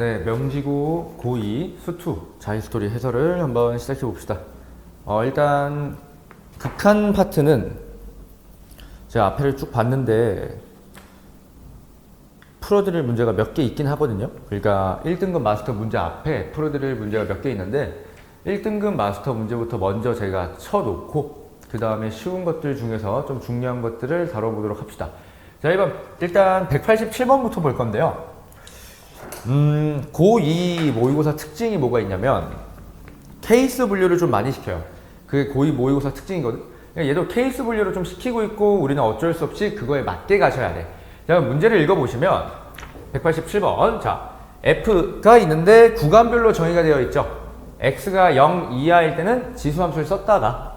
네, 명지고 고2 수투 자유스토리 해설을 한번 시작해 봅시다. 일단 극한 파트는 제가 앞에를 쭉 봤는데 풀어드릴 문제가 몇 개 있긴 하거든요. 그러니까 1등급 마스터 문제 앞에 풀어드릴 문제가 몇 개 있는데 1등급 마스터 문제부터 먼저 제가 쳐놓고 그 다음에 쉬운 것들 중에서 좀 중요한 것들을 다뤄보도록 합시다. 자, 이번 일단 187번부터 볼 건데요. 고2 모의고사 특징이 뭐가 있냐면 케이스 분류를 좀 많이 시켜요. 그게 고2 모의고사 특징이거든. 얘도 케이스 분류를 좀 시키고 있고 우리는 어쩔 수 없이 그거에 맞게 가셔야 돼. 자, 문제를 읽어보시면 187번 자 F가 있는데 구간별로 정의가 되어 있죠. X가 0 이하일 때는 지수함수를 썼다가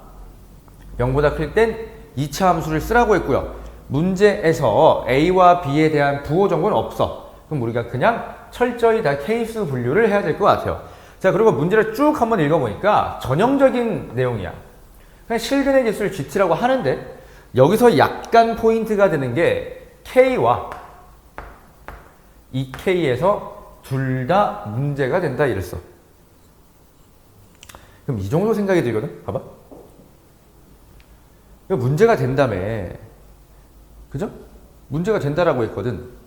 0보다 클 땐 2차 함수를 쓰라고 했고요. 문제에서 A와 B에 대한 부호 정보는 없어. 그럼 우리가 그냥 철저히 다 케이스 분류를 해야 될 것 같아요. 자, 그리고 문제를 쭉 한번 읽어보니까 전형적인 내용이야. 그냥 실근의 개수를 GT라고 하는데 여기서 약간 포인트가 되는 게 K와 이 K에서 둘 다 문제가 된다 이랬어. 그럼 이 정도 생각이 들거든? 봐봐. 문제가 된다며. 그죠? 문제가 된다라고 했거든.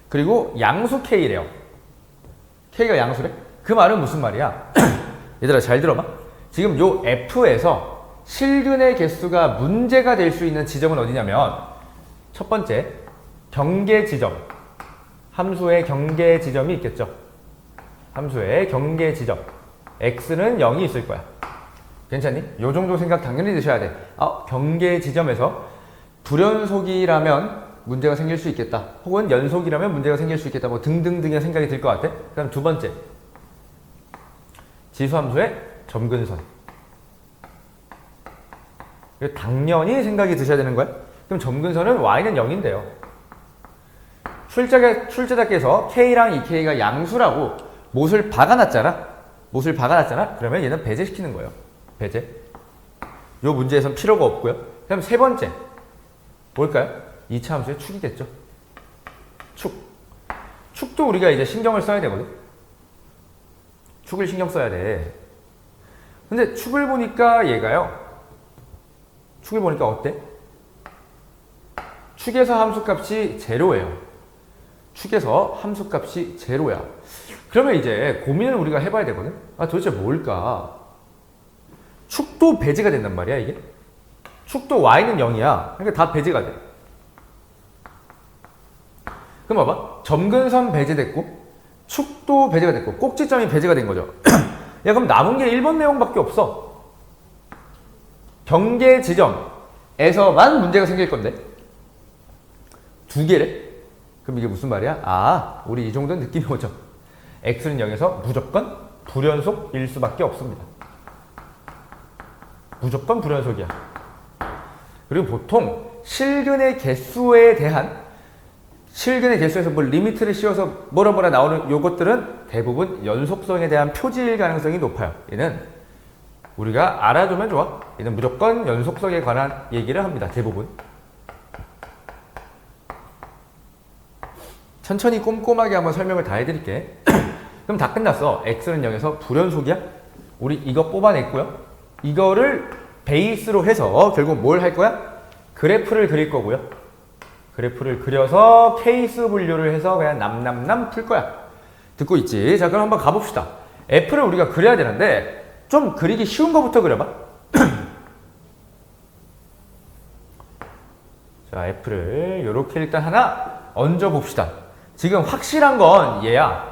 그리고 양수 K래요. K가 양수래? 그 말은 무슨 말이야? 얘들아 잘 들어봐. 지금 요 F에서 실근의 개수가 문제가 될 수 있는 지점은 어디냐면 첫 번째, 경계 지점. 함수의 경계 지점이 있겠죠. 함수의 경계 지점. X는 0이 있을 거야. 괜찮니? 요 정도 생각 당연히 드셔야 돼. 경계 지점에서 불연속이라면 문제가 생길 수 있겠다. 혹은 연속이라면 문제가 생길 수 있겠다. 뭐 등등등의 생각이 들 것 같아. 그다음 두 번째, 지수함수의 점근선. 당연히 생각이 드셔야 되는 거야. 그럼 점근선은 y는 0인데요. 출제자께서 k랑 2k가 양수라고 못을 박아놨잖아. 못을 박아놨잖아. 그러면 얘는 배제시키는 거예요. 배제. 요 문제에선 필요가 없고요. 그다음 세 번째, 뭘까요? 2차 함수의 축이겠죠. 축. 축도 우리가 이제 신경을 써야 되거든. 축을 신경 써야 돼. 근데 축을 보니까 얘가요. 축을 보니까 어때? 축에서 함수값이 제로예요. 축에서 함수값이 제로야. 그러면 이제 고민을 우리가 해봐야 되거든. 도대체 뭘까? 축도 배제가 된단 말이야, 이게. 축도 y는 0이야. 그러니까 다 배제가 돼. 그럼 봐봐. 점근선 배제됐고 축도 배제가 됐고 꼭지점이 배제가 된 거죠. 야, 그럼 남은 게 1번 내용밖에 없어. 경계 지점에서만 문제가 생길 건데 두 개래? 그럼 이게 무슨 말이야? 우리 이 정도는 느낌이 오죠. X는 0에서 무조건 불연속일 수밖에 없습니다. 무조건 불연속이야. 그리고 보통 실근의 개수에 대한 실근의 개수에서 뭐 리미트를 씌워서 뭐라 나오는 요것들은 대부분 연속성에 대한 표지일 가능성이 높아요. 얘는 우리가 알아두면 좋아. 얘는 무조건 연속성에 관한 얘기를 합니다. 대부분. 천천히 꼼꼼하게 한번 설명을 다 해드릴게. 그럼 다 끝났어. X는 0에서 불연속이야? 우리 이거 뽑아냈고요. 이거를 베이스로 해서 결국 뭘 할 거야? 그래프를 그릴 거고요. 그래프를 그려서 케이스 분류를 해서 그냥 남남남 풀 거야. 듣고 있지? 자, 그럼 한번 가봅시다. F를 우리가 그려야 되는데 좀 그리기 쉬운 거부터 그려봐. 자, F를 이렇게 일단 하나 얹어 봅시다. 지금 확실한 건 얘야.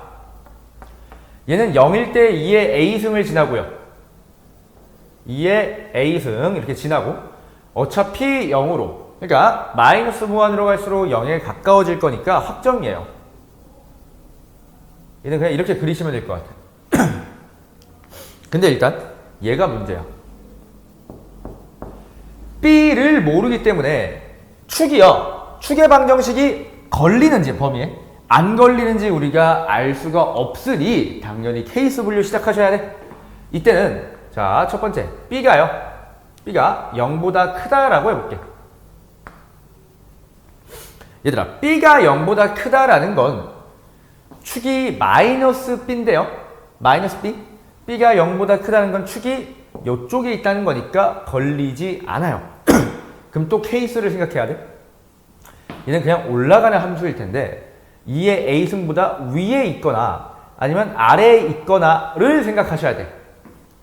얘는 0일 때 2의 A승을 지나고요. 2의 A승 이렇게 지나고 어차피 0으로 그러니까 마이너스 무한으로 갈수록 0에 가까워질 거니까 확정이에요. 얘는 그냥 이렇게 그리시면 될 것 같아요. 근데 일단 얘가 문제야. B를 모르기 때문에 축의 방정식이 걸리는지 범위에 안 걸리는지 우리가 알 수가 없으니 당연히 케이스 분류 시작하셔야 돼. 이때는 자, 첫 번째 B가 0보다 크다라고 해볼게. 얘들아, B가 0보다 크다라는 건 축이 마이너스 b인데요. 마이너스 b. b가 0보다 크다는 건 축이 이쪽에 있다는 거니까 걸리지 않아요. 그럼 또 케이스를 생각해야 돼. 얘는 그냥 올라가는 함수일 텐데 2의 a승보다 위에 있거나 아니면 아래에 있거나를 생각하셔야 돼.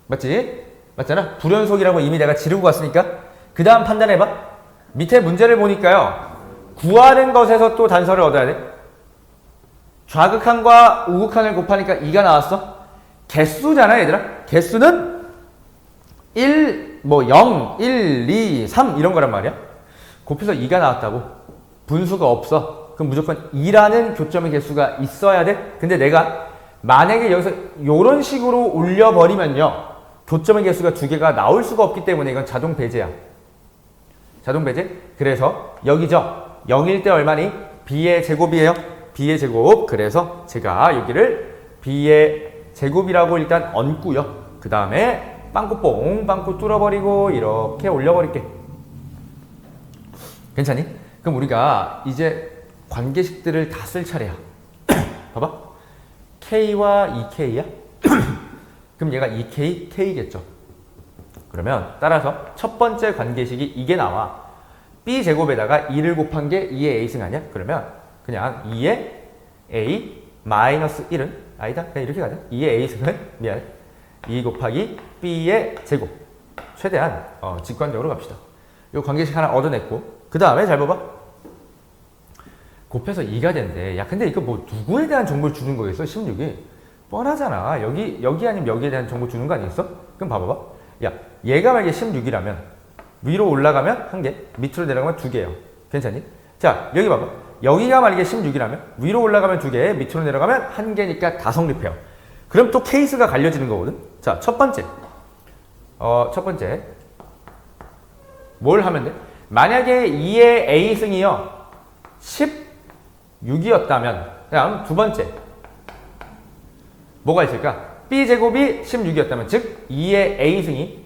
맞지? 맞잖아? 불연속이라고 이미 내가 지르고 갔으니까 그 다음 판단해봐. 밑에 문제를 보니까요. 구하는 것에서 또 단서를 얻어야 돼. 좌극한과 우극한을 곱하니까 2가 나왔어. 개수잖아 얘들아. 개수는 1, 0, 1, 2, 3 이런 거란 말이야. 곱해서 2가 나왔다고. 분수가 없어. 그럼 무조건 2라는 교점의 개수가 있어야 돼. 근데 내가 만약에 여기서 이런 식으로 올려버리면요. 교점의 개수가 2개가 나올 수가 없기 때문에 이건 자동 배제야. 자동 배제? 그래서 여기죠. 0일 때 얼마니? b의 제곱이에요. b의 제곱. 그래서 제가 여기를 b의 제곱이라고 일단 얹고요. 그 다음에 빵꾸 뚫어버리고 이렇게 올려버릴게. 괜찮니? 그럼 우리가 이제 관계식들을 다 쓸 차례야. 봐봐. k와 2k야? 그럼 얘가 2k, k겠죠. 그러면 따라서 첫 번째 관계식이 이게 나와. b제곱에다가 2를 곱한 게 2의 a승 아니야? 그러면 그냥 2의 a 마이너스 1은 아니다. 그냥 이렇게 가자. 2의 a승은 미안해. 2 곱하기 b의 제곱. 최대한 직관적으로 갑시다. 이 관계식 하나 얻어냈고 그 다음에 잘 봐봐. 곱해서 2가 된대. 야 근데 이거 뭐 누구에 대한 정보를 주는 거겠어? 16이. 뻔하잖아. 여기 아니면 여기에 대한 정보 주는 거 아니겠어? 그럼 봐봐봐. 야 얘가 만약에 16이라면 위로 올라가면 1개, 밑으로 내려가면 2개예요. 괜찮니? 자 여기 봐봐. 여기가 만약에 16이라면 위로 올라가면 2개, 밑으로 내려가면 1개니까 다 성립해요. 그럼 또 케이스가 갈려지는 거거든. 자 첫 번째. 첫 번째. 뭘 하면 돼? 만약에 2의 a승이요. 16이었다면 그다음 두 번째. 뭐가 있을까? b제곱이 16이었다면 즉 2의 a승이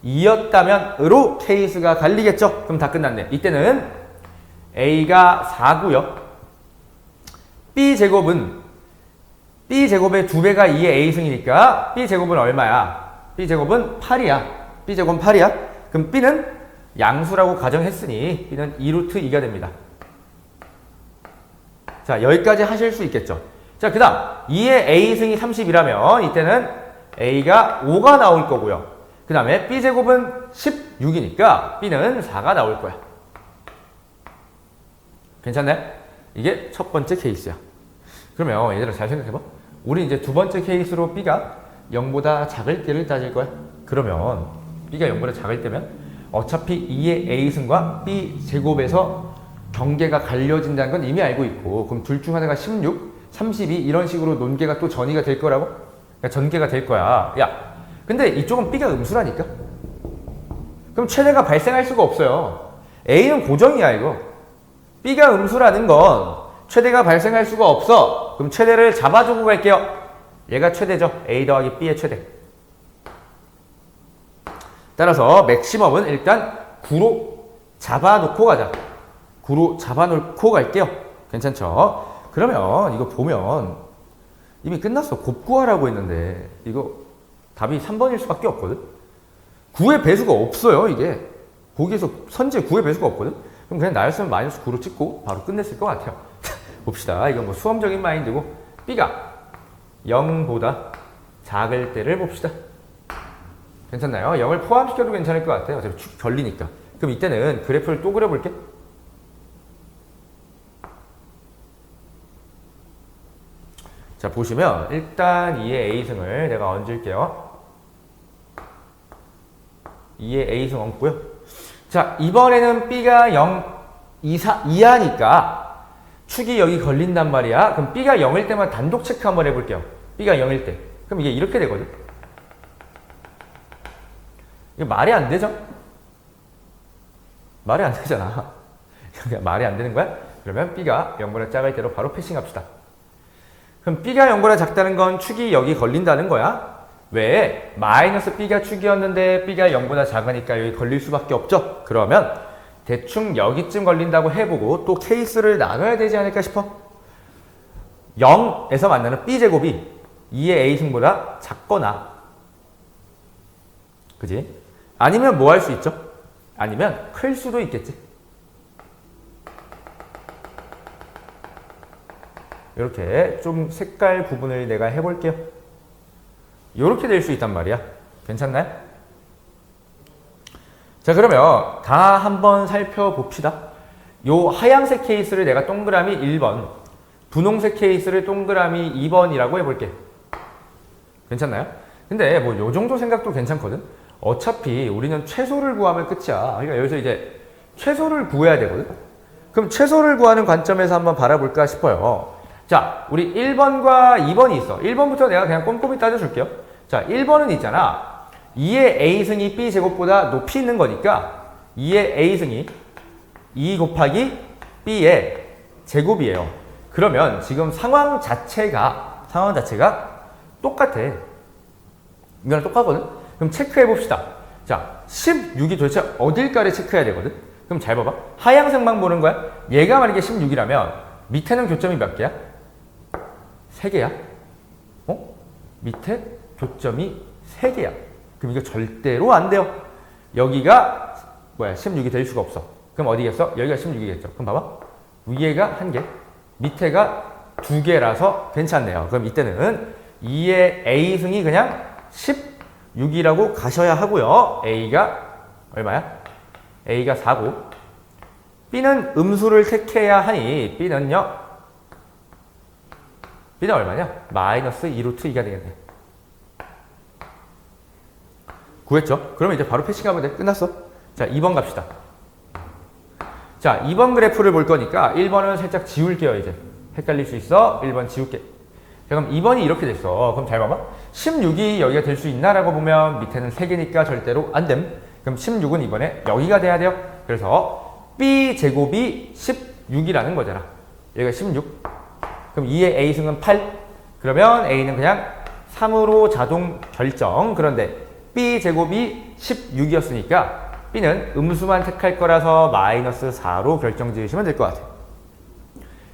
32였다면으로 케이스가 갈리겠죠? 그럼 다 끝났네. 이때는 a가 4고요. b제곱은 b제곱의 2배가 2의 a승이니까 b제곱은 얼마야? b제곱은 8이야. b제곱은 8이야. 그럼 b는 양수라고 가정했으니 b는 2루트 2가 됩니다. 자 여기까지 하실 수 있겠죠? 자, 그 다음 2의 a승이 30이라면 이때는 a가 5가 나올 거고요. 그 다음에 b제곱은 16이니까 b는 4가 나올 거야. 괜찮네? 이게 첫 번째 케이스야. 그러면 얘들아 잘 생각해봐. 우리 이제 두 번째 케이스로 b가 0보다 작을 때를 따질 거야. 그러면 b가 0보다 작을 때면 어차피 2의 a승과 b제곱에서 경계가 갈려진다는 건 이미 알고 있고 그럼 둘 중 하나가 16, 32 이런 식으로 논계가 또 전이가 될 거라고? 그러니까 전개가 될 거야. 야, 근데 이쪽은 b가 음수라니까? 그럼 최대가 발생할 수가 없어요. a는 고정이야 이거. b가 음수라는 건 최대가 발생할 수가 없어. 그럼 최대를 잡아주고 갈게요. 얘가 최대죠. a 더하기 b의 최대. 따라서 맥시멈은 일단 9로 잡아놓고 가자. 9로 잡아놓고 갈게요. 괜찮죠? 그러면 이거 보면 이미 끝났어. 곱구하라고 했는데 이거 답이 3번일 수밖에 없거든. 9의 배수가 없어요. 이게 거기에서 선제 9의 배수가 없거든. 그럼 그냥 나였으면 마이너스 9로 찍고 바로 끝냈을 것 같아요. 봅시다. 이건 뭐 수험적인 마인드고 b가 0보다 작을 때를 봅시다. 괜찮나요? 0을 포함시켜도 괜찮을 것 같아요. 어차피 축 결리니까. 그럼 이때는 그래프를 또 그려볼게. 자 보시면 일단 2의 a승을 내가 얹을게요. 2의 a승 얹고요. 자 이번에는 b가 0 이하니까 축이 여기 걸린단 말이야. 그럼 b가 0일 때만 단독 체크 한번 해볼게요. b가 0일 때. 그럼 이게 이렇게 되거든. 이거 말이 안 되죠? 말이 안 되잖아. 말이 안 되는 거야? 그러면 b가 0보다 작을 때로 바로 패싱합시다. 그럼 b가 0보다 작다는 건 축이 여기 걸린다는 거야. 왜? 마이너스 b가 축이었는데 b가 0보다 작으니까 여기 걸릴 수밖에 없죠. 그러면 대충 여기쯤 걸린다고 해보고 또 케이스를 나눠야 되지 않을까 싶어. 0에서 만나는 b제곱이 2의 a승보다 작거나, 그지? 아니면 뭐 할 수 있죠? 아니면 클 수도 있겠지. 이렇게 좀 색깔 구분을 내가 해볼게요. 이렇게 될 수 있단 말이야. 괜찮나요? 자, 그러면 다 한번 살펴봅시다. 요 하얀색 케이스를 내가 동그라미 1번, 분홍색 케이스를 동그라미 2번이라고 해볼게. 괜찮나요? 근데 뭐 요 정도 생각도 괜찮거든? 어차피 우리는 최소를 구하면 끝이야. 그러니까 여기서 이제 최소를 구해야 되거든? 그럼 최소를 구하는 관점에서 한번 바라볼까 싶어요. 자, 우리 1번과 2번이 있어. 1번부터 내가 그냥 꼼꼼히 따져줄게요. 자, 1번은 있잖아. 2의 a승이 b제곱보다 높이 있는 거니까 2의 a승이 2 곱하기 b의 제곱이에요. 그러면 지금 상황 자체가 똑같아. 이거랑 똑같거든? 그럼 체크해 봅시다. 자, 16이 도대체 어딜까를 체크해야 되거든? 그럼 잘 봐봐. 하얀색만 보는 거야. 얘가 만약에 16이라면 밑에는 교점이 몇 개야? 3개야. 어? 밑에 교점이 3개야. 그럼 이거 절대로 안 돼요. 여기가 16이 될 수가 없어. 그럼 어디겠어? 여기가 16이겠죠. 그럼 봐봐. 위에가 1개, 밑에가 2개라서 괜찮네요. 그럼 이때는 2의 a승이 그냥 16이라고 가셔야 하고요. a가 얼마야? a가 4고, b는 음수를 택해야 하니 b는요, b는 얼마냐? 마이너스 2루트 2가 되겠네. 구했죠? 그러면 이제 바로 패싱하면 돼. 끝났어. 자, 2번 갑시다. 자, 2번 그래프를 볼 거니까 1번은 살짝 지울게요, 이제. 헷갈릴 수 있어. 1번 지울게. 자, 그럼 2번이 이렇게 됐어. 그럼 잘 봐봐. 16이 여기가 될 수 있나라고 보면 밑에는 3개니까 절대로 안 됨. 그럼 16은 이번에 여기가 돼야 돼요. 그래서 b제곱이 16이라는 거잖아. 여기가 16. 그럼 2의 a승은 8. 그러면 a는 그냥 3으로 자동 결정. 그런데 b제곱이 16이었으니까 b는 음수만 택할 거라서 마이너스 4로 결정 지으시면 될 것 같아요.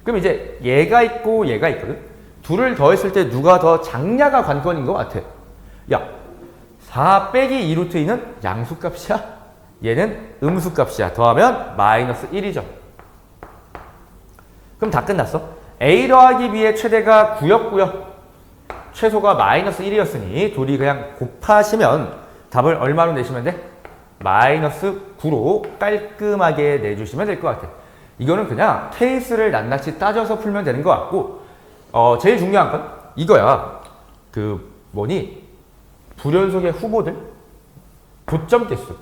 그럼 이제 얘가 있고 얘가 있거든. 둘을 더했을 때 누가 더 작냐가 관건인 것 같아. 야, 4 빼기 2루트 2는 양수값이야. 얘는 음수값이야. 더하면 마이너스 1이죠. 그럼 다 끝났어. a 더하기 b의 최대가 9였고요. 최소가 마이너스 1이었으니 둘이 그냥 곱하시면 답을 얼마로 내시면 돼? 마이너스 9로 깔끔하게 내주시면 될 것 같아요. 이거는 그냥 케이스를 낱낱이 따져서 풀면 되는 것 같고, 제일 중요한 건 이거야. 불연속의 후보들 교점 개수.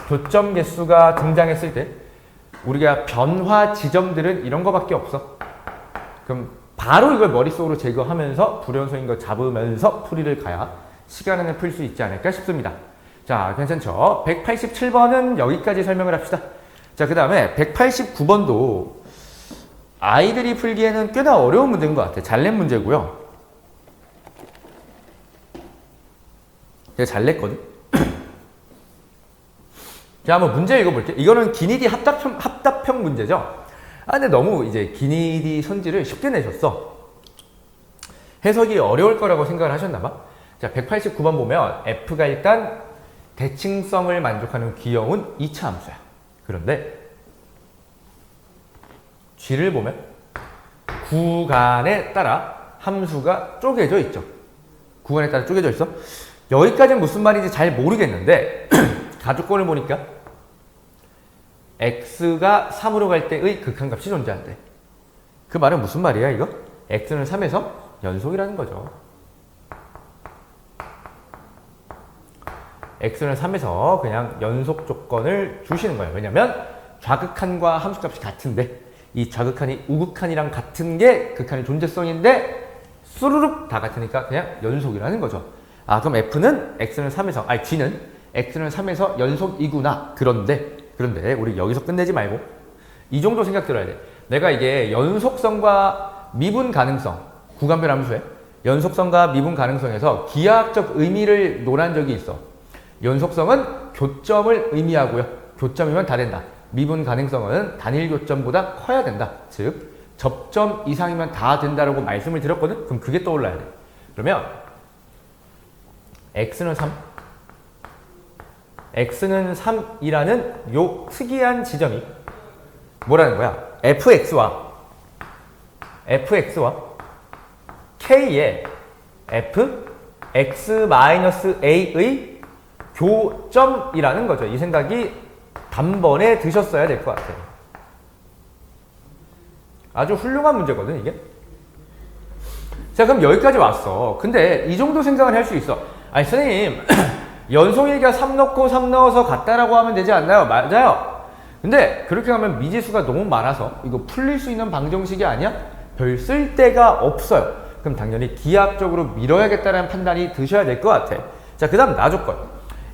교점 개수가 등장했을 때 우리가 변화 지점들은 이런 거밖에 없어. 그럼 바로 이걸 머릿속으로 제거하면서 불연속인 거 잡으면서 풀이를 가야 시간 안에 풀 수 있지 않을까 싶습니다. 자, 괜찮죠? 187번은 여기까지 설명을 합시다. 자, 그 다음에 189번도 아이들이 풀기에는 꽤나 어려운 문제인 것 같아. 잘 낸 문제고요. 제가 잘 냈거든. 자, 한번 문제 읽어볼게요. 이거는 기니디 합답형 문제죠. 근데 너무 이제 기니디 선지를 쉽게 내셨어. 해석이 어려울 거라고 생각을 하셨나봐. 자, 189번 보면 F가 일단 대칭성을 만족하는 귀여운 2차 함수야. 그런데 G를 보면 구간에 따라 함수가 쪼개져 있죠. 구간에 따라 쪼개져 있어. 여기까지는 무슨 말인지 잘 모르겠는데 가족권을 보니까 x가 3으로 갈 때의 극한값이 존재한대. 그 말은 무슨 말이야 이거? x는 3에서 연속이라는 거죠. x는 3에서 그냥 연속 조건을 주시는 거예요. 왜냐면 좌극한과 함수값이 같은데 이 좌극한이 우극한이랑 같은 게 극한의 존재성인데 수르륵 다 같으니까 그냥 연속이라는 거죠. 그럼 f는 x는 3에서 g는 x는 3에서 연속이구나. 그런데 우리 여기서 끝내지 말고 이 정도 생각 들어야 돼. 내가 이게 연속성과 미분 가능성, 구간별 함수에 연속성과 미분 가능성에서 기하학적 의미를 논한 적이 있어. 연속성은 교점을 의미하고요. 교점이면 다 된다. 미분 가능성은 단일 교점보다 커야 된다. 즉 접점 이상이면 다 된다라고 말씀을 드렸거든? 그럼 그게 떠올라야 돼. 그러면 x는 3, x는 3이라는 요 특이한 지점이 뭐라는 거야? fx와 k의 fx-a의 교점이라는 거죠. 이 생각이 단번에 드셨어야 될 것 같아요. 아주 훌륭한 문제거든, 이게. 자, 그럼 여기까지 왔어. 근데 이 정도 생각을 할 수 있어. 아니, 선생님, 연속일기가 3 넣고 3 넣어서 같다라고 하면 되지 않나요? 맞아요. 근데 그렇게 하면 미지수가 너무 많아서 이거 풀릴 수 있는 방정식이 아니야? 별 쓸데가 없어요. 그럼 당연히 기하학적으로 밀어야겠다는 판단이 드셔야 될 것 같아. 자, 그 다음 나조건.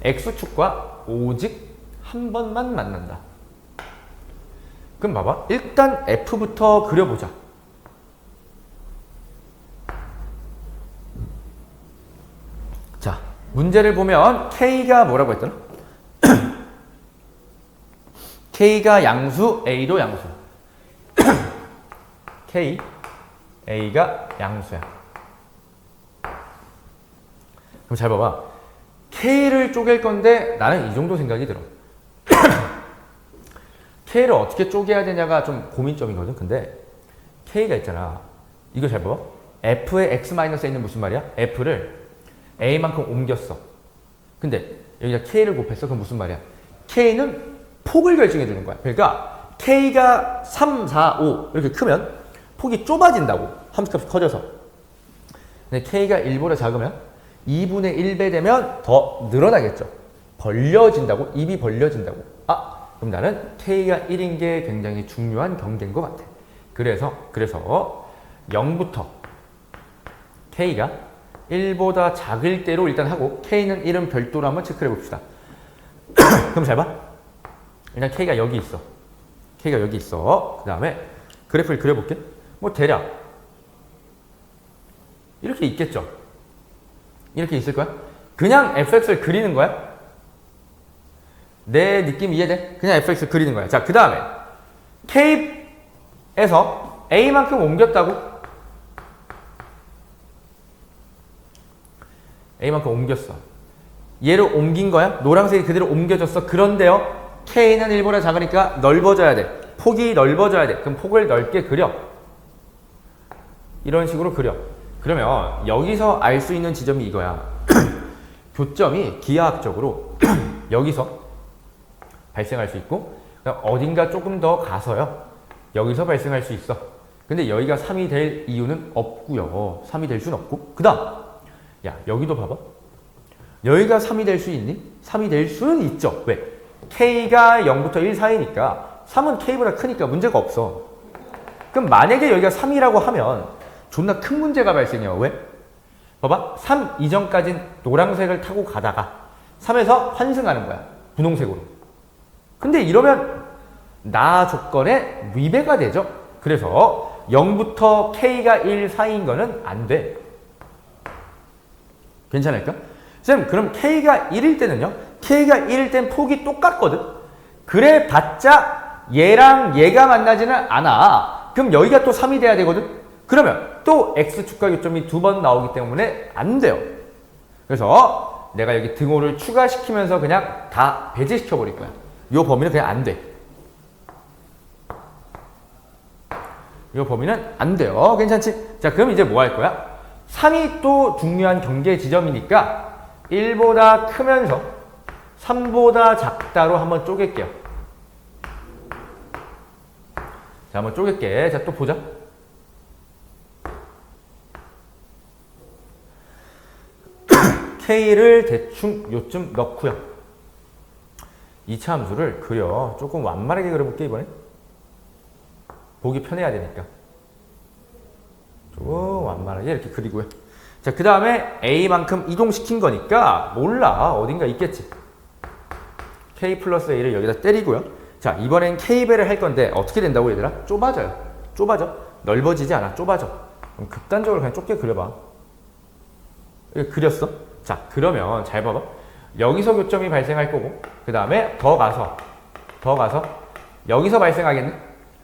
x축과 오직 한 번만 만난다. 그럼 봐봐. 일단 f부터 그려보자. 자, 문제를 보면 k가 뭐라고 했더라? k가 양수, a도 양수. k, a가 양수야. 그럼 잘 봐봐. k를 쪼갤 건데 나는 이 정도 생각이 들어. k를 어떻게 쪼개야 되냐가 좀 고민점이거든. 근데 k가 있잖아. 이거 잘 봐봐. f의 x-a는 무슨 말이야? f를 a만큼 옮겼어. 근데 여기다 k를 곱했어. 그럼 무슨 말이야? k는 폭을 결정해 주는 거야. 그러니까 k가 3, 4, 5 이렇게 크면 폭이 좁아진다고. 함수값이 커져서. 근데 k가 1보다 작으면 2분의 1배 되면 더 늘어나겠죠. 벌려진다고. 입이 벌려진다고. 아, 그럼 나는 k가 1인 게 굉장히 중요한 경계인 것 같아. 그래서 0부터 k가 1보다 작을 때로 일단 하고 k는 1은 별도로 한번 체크해 봅시다. 그럼 잘 봐. 일단 k가 여기 있어. k가 여기 있어. 그 다음에 그래프를 그려볼게. 뭐 대략 이렇게 있겠죠. 이렇게 있을 거야. 그냥 fx를 그리는 거야. 내 느낌 이해돼? 그냥 fx 그리는 거야. 자, 그 다음에 k에서 a만큼 옮겼다고? a만큼 옮겼어. 얘를 옮긴 거야? 노란색이 그대로 옮겨졌어. 그런데요, k는 1보다 작으니까 넓어져야 돼. 폭이 넓어져야 돼. 그럼 폭을 넓게 그려. 이런 식으로 그려. 그러면 여기서 알 수 있는 지점이 이거야. 교점이 기하학적으로 여기서 발생할 수 있고 어딘가 조금 더 가서요. 여기서 발생할 수 있어. 근데 여기가 3이 될 이유는 없고요. 3이 될 수는 없고. 그 다음 야, 여기도 봐봐. 여기가 3이 될 수 있니? 3이 될 수는 있죠. 왜? k가 0부터 1 사이니까 3은 k보다 크니까 문제가 없어. 그럼 만약에 여기가 3이라고 하면 존나 큰 문제가 발생해요. 왜? 봐봐. 3 이전까진 노란색을 타고 가다가 3에서 환승하는 거야. 분홍색으로. 근데 이러면 나 조건에 위배가 되죠. 그래서 0부터 k가 1 사이인 거는 안 돼. 괜찮을까? 쌤, 그럼 k가 1일 때는요? k가 1일 땐 폭이 똑같거든? 그래 봤자 얘랑 얘가 만나지는 않아. 그럼 여기가 또 3이 돼야 되거든? 그러면 또 x축과 교점이 2번 나오기 때문에 안 돼요. 그래서 내가 여기 등호를 추가시키면서 그냥 다 배제시켜 버릴 거야. 이 범위는 그냥 안 돼. 이 범위는 안 돼요. 괜찮지? 자, 그럼 이제 뭐 할 거야? 3이 또 중요한 경계 지점이니까 1보다 크면서 3보다 작다로 한번 쪼갤게요. 자, 한번 쪼갤게. 자, 또 보자. k를 대충 요쯤 넣고요. 2차 함수를 그려. 조금 완만하게 그려볼게, 이번에. 보기 편해야 되니까. 좀 완만하게 이렇게 그리고요. 자, 그 다음에 a만큼 이동시킨 거니까 몰라. 어딘가 있겠지. k 플러스 a를 여기다 때리고요. 자, 이번엔 k배를 할 건데 어떻게 된다고 얘들아? 좁아져요. 좁아져. 넓어지지 않아. 좁아져. 그럼 극단적으로 그냥 좁게 그려봐. 이렇게 그렸어. 자, 그러면 잘 봐봐. 여기서 교점이 발생할 거고 그 다음에 더 가서 여기서 발생하겠네?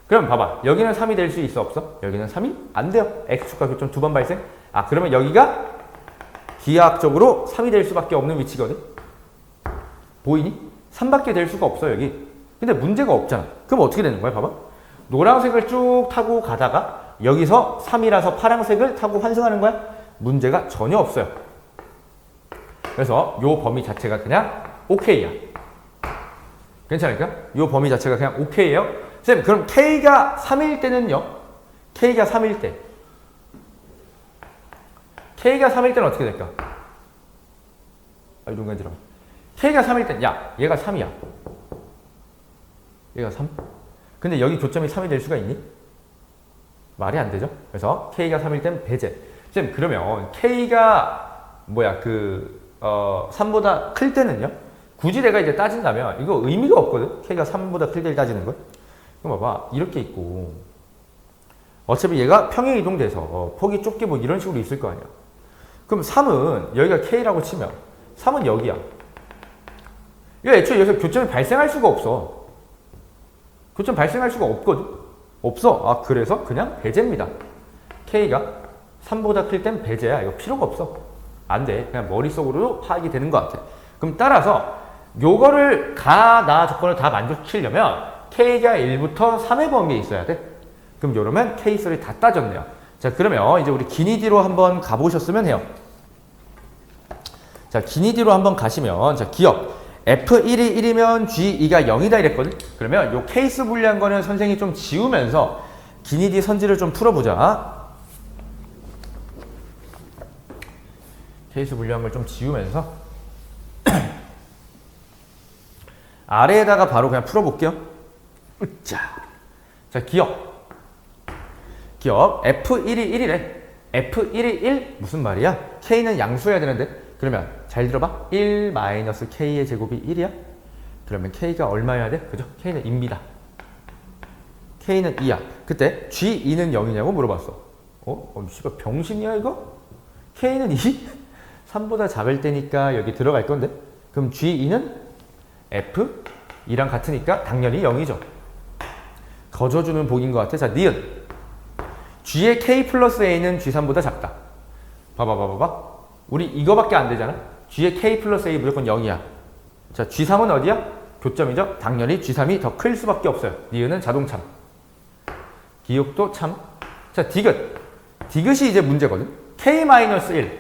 그럼 봐봐. 여기는 3이 될 수 있어 없어? 여기는 3이 안 돼요. x축과 교점 두 번 발생. 아 그러면 여기가 기하학적으로 3이 될 수밖에 없는 위치거든. 보이니? 3밖에 될 수가 없어 여기. 근데 문제가 없잖아. 그럼 어떻게 되는 거야? 봐봐. 노란색을 쭉 타고 가다가 여기서 3이라서 파란색을 타고 환승하는 거야? 문제가 전혀 없어요. 그래서 요 범위 자체가 그냥 OK야. 괜찮을까? 요 범위 자체가 그냥 OK예요. 쌤, 그럼 K가 3일 때는요? K가 3일 때. K가 3일 때는 어떻게 될까? 눈 간지러. K가 3일 때, 야, 얘가 3이야. 얘가 3? 근데 여기 교점이 3이 될 수가 있니? 말이 안 되죠? 그래서 K가 3일 땐 배제. 쌤, 그러면 K가 3보다 클 때는요? 굳이 내가 이제 따진다면 이거 의미가 없거든? K가 3보다 클 때를 따지는 걸? 그럼 봐봐. 이렇게 있고 어차피 얘가 평행 이동돼서 폭이 좁게 뭐 이런 식으로 있을 거 아니야. 그럼 3은 여기가 K라고 치면 3은 여기야. 이거 애초에 여기서 교점이 발생할 수가 없어. 교점 발생할 수가 없거든? 없어. 아 그래서 그냥 배제입니다. K가 3보다 클 땐 배제야. 이거 필요가 없어. 안 돼. 그냥 머릿속으로 파악이 되는 것 같아. 그럼 따라서 요거를 나 조건을 다 만족시키려면 K가 1부터 3의 범위에 있어야 돼. 그럼 요러면 K3를 다 따졌네요. 자 그러면 이제 우리 기니디로 한번 가보셨으면 해요. 자 기니디로 한번 가시면 자 기억 F1이 1이면 G2가 0이다 이랬거든. 그러면 요 케이스 분리한 거는 선생님이 좀 지우면서 기니디 선지를 좀 풀어보자. 케이스 분리한 걸 좀 지우면서 아래에다가 바로 그냥 풀어볼게요. 자 기억 F1이 1이래. F1이 1 무슨 말이야? K는 양수여야 되는데 그러면 잘 들어봐. 1 마이너스 K의 제곱이 1이야? 그러면 K가 얼마여야 돼? 그죠? K는 2입니다. K는 2야. 그때 G2는 0이냐고 물어봤어. 씨발 병신이야 이거? K는 2? 3보다 작을 때니까 여기 들어갈 건데 그럼 G2는 F2랑 같으니까 당연히 0이죠. 거저주는 복인 것 같아. 자, 니은 G의 K 플러스 A는 G3보다 작다. 봐봐. 우리 이거밖에 안 되잖아. G의 K 플러스 A 무조건 0이야. 자, G3은 어디야? 교점이죠. 당연히 G3이 더 클 수밖에 없어요. 니은은 자동참. 기억도 참. 자, 디귿. 디귿이 이제 문제거든. K-1.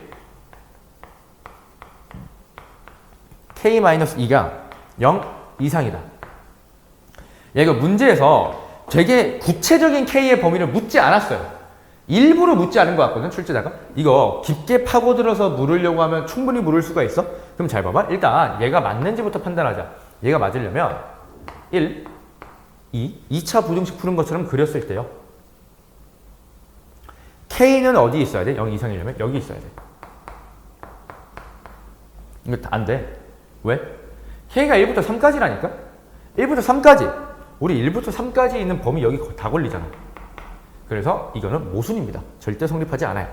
K-2가 0 이상이다. 이거 문제에서 되게 구체적인 K의 범위를 묻지 않았어요. 일부러 묻지 않은 것 같거든, 출제자가. 이거 깊게 파고들어서 물으려고 하면 충분히 물을 수가 있어? 그럼 잘 봐봐. 일단 얘가 맞는지부터 판단하자. 얘가 맞으려면 1, 2, 2차 부등식 푸는 것처럼 그렸을 때요. K는 어디 있어야 돼? 0 이상이려면 여기 있어야 돼. 이거 안 돼. 왜? K가 1부터 3까지라니까? 1부터 3까지. 우리 1부터 3까지 있는 범위 여기 다 걸리잖아. 그래서 이거는 모순입니다. 절대 성립하지 않아요.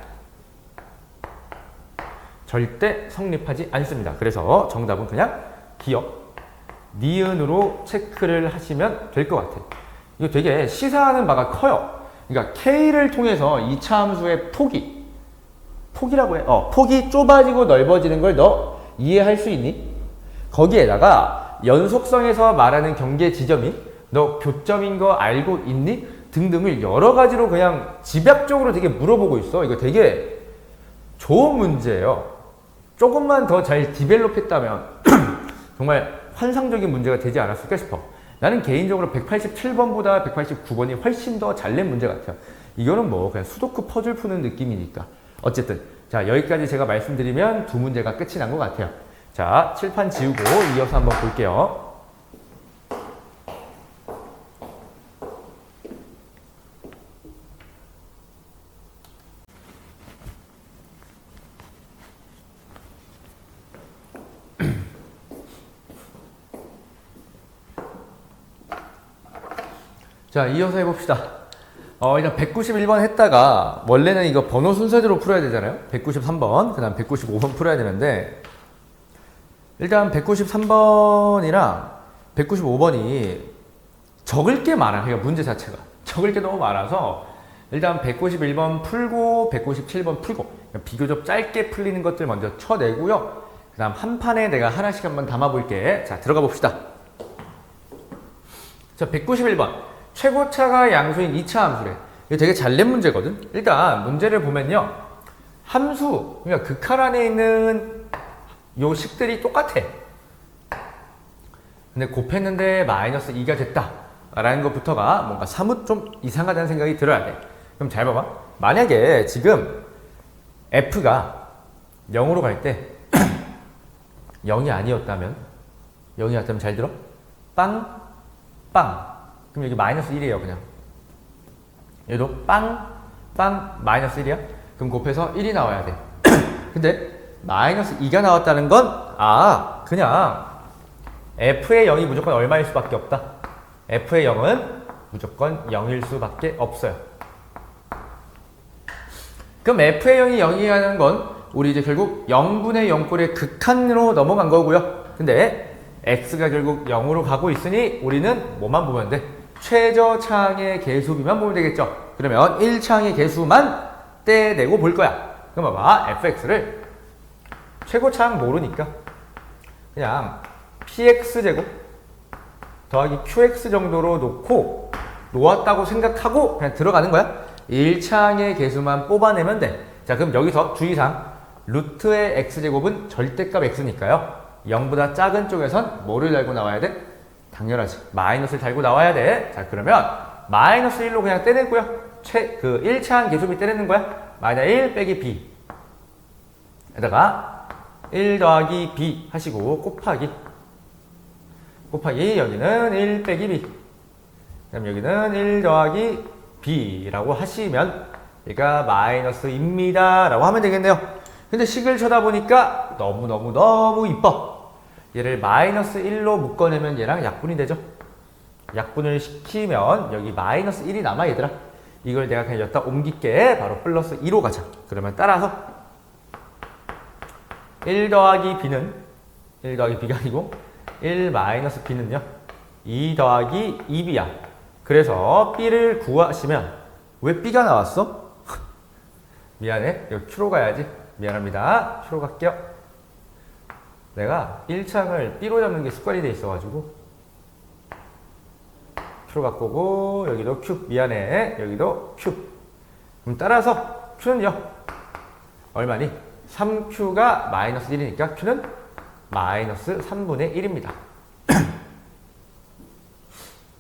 절대 성립하지 않습니다. 그래서 정답은 그냥 기억, 니은으로 체크를 하시면 될 것 같아요. 이거 되게 시사하는 바가 커요. 그러니까 K를 통해서 2차 함수의 폭이라고 해. 폭이 좁아지고 넓어지는 걸 너 이해할 수 있니? 거기에다가 연속성에서 말하는 경계 지점이 너 교점인 거 알고 있니? 등등을 여러 가지로 그냥 집약적으로 되게 물어보고 있어. 이거 되게 좋은 문제예요. 조금만 더 잘 디벨롭 했다면 정말 환상적인 문제가 되지 않았을까 싶어. 나는 개인적으로 187번보다 189번이 훨씬 더 잘 낸 문제 같아요. 이거는 뭐 그냥 수도쿠 퍼즐 푸는 느낌이니까. 어쨌든 자 여기까지 제가 말씀드리면 두 문제가 끝이 난 것 같아요. 자 칠판 지우고 이어서 한번 볼게요. 자, 이어서 해봅시다. 일단 191번 했다가, 원래는 이거 번호 순서대로 풀어야 되잖아요. 193번, 그 다음 195번 풀어야 되는데, 일단 193번이랑 195번이 적을 게 많아. 그러니까 문제 자체가. 적을 게 너무 많아서 일단 191번 풀고 197번 풀고 비교적 짧게 풀리는 것들 먼저 쳐내고요. 그 다음 한 판에 내가 하나씩 한번 담아볼게. 자, 들어가 봅시다. 자, 191번 최고차가 양수인 2차 함수래. 이거 되게 잘 낸 문제거든. 일단 문제를 보면요, 함수, 그러니까 극할 안에 있는 요 식들이 똑같아. 근데 곱했는데 마이너스 2가 됐다 라는 것부터가 뭔가 사뭇 좀 이상하다는 생각이 들어야 돼. 그럼 잘 봐봐. 만약에 지금 F가 0으로 갈 때 0이 아니었다면, 0이었다면 잘 들어? 빵, 빵. 그럼 여기 마이너스 1이에요, 그냥. 얘도 빵, 빵, 마이너스 1이야? 그럼 곱해서 1이 나와야 돼. 근데 마이너스 2가 나왔다는 건, 그냥 F의 0이 무조건 얼마일 수밖에 없다. F의 0은 무조건 0일 수밖에 없어요. 그럼 F의 0이 0이라는 건 우리 이제 결국 0분의 0꼴의 극한으로 넘어간 거고요. 근데 X가 결국 0으로 가고 있으니 우리는 뭐만 보면 돼? 최저차항의 개수비만 보면 되겠죠. 그러면 1차항의 개수만 떼내고 볼 거야. 그럼 봐봐. fx를 최고차항 모르니까 그냥 px제곱 더하기 qx 정도로 놓았다고 생각하고 그냥 들어가는 거야. 1차항의 개수만 뽑아내면 돼. 자, 그럼 여기서 주의사항, 루트의 x제곱은 절대값 x니까요. 0보다 작은 쪽에선 뭐를 달고 나와야 돼? 당연하지. 마이너스를 달고 나와야 돼. 자, 그러면 마이너스 1로 그냥 떼내고요. 1차항 개수비 떼내는 거야. 마이너스 1 빼기 b 에다가 1 더하기 b 하시고 곱하기 여기는 1 빼기 b, 그다음 여기는 1 더하기 b라고 하시면 얘가 마이너스입니다 라고 하면 되겠네요. 근데 식을 쳐다보니까 너무 이뻐. 얘를 마이너스 1로 묶어내면 얘랑 약분이 되죠. 약분을 시키면 여기 마이너스 1이 남아, 얘들아. 이걸 내가 그냥 여기다 옮길게. 바로 플러스 2로 가자. 그러면 따라서 1 더하기 b는 1 더하기 b가 아니고 1 마이너스 b는요 2 더하기 2b야. 그래서 b를 구하시면 왜 b가 나왔어? 미안해. 이거 q로 가야지. 미안합니다. q로 갈게요. 내가 1창을 b로 잡는 게 습관이 돼 있어가지고 q로 바꾸고 여기도 q. 미안해. 여기도 q. 그럼 따라서 q는요 얼마니? 3q가 마이너스 1이니까 q는 마이너스 3분의 1입니다.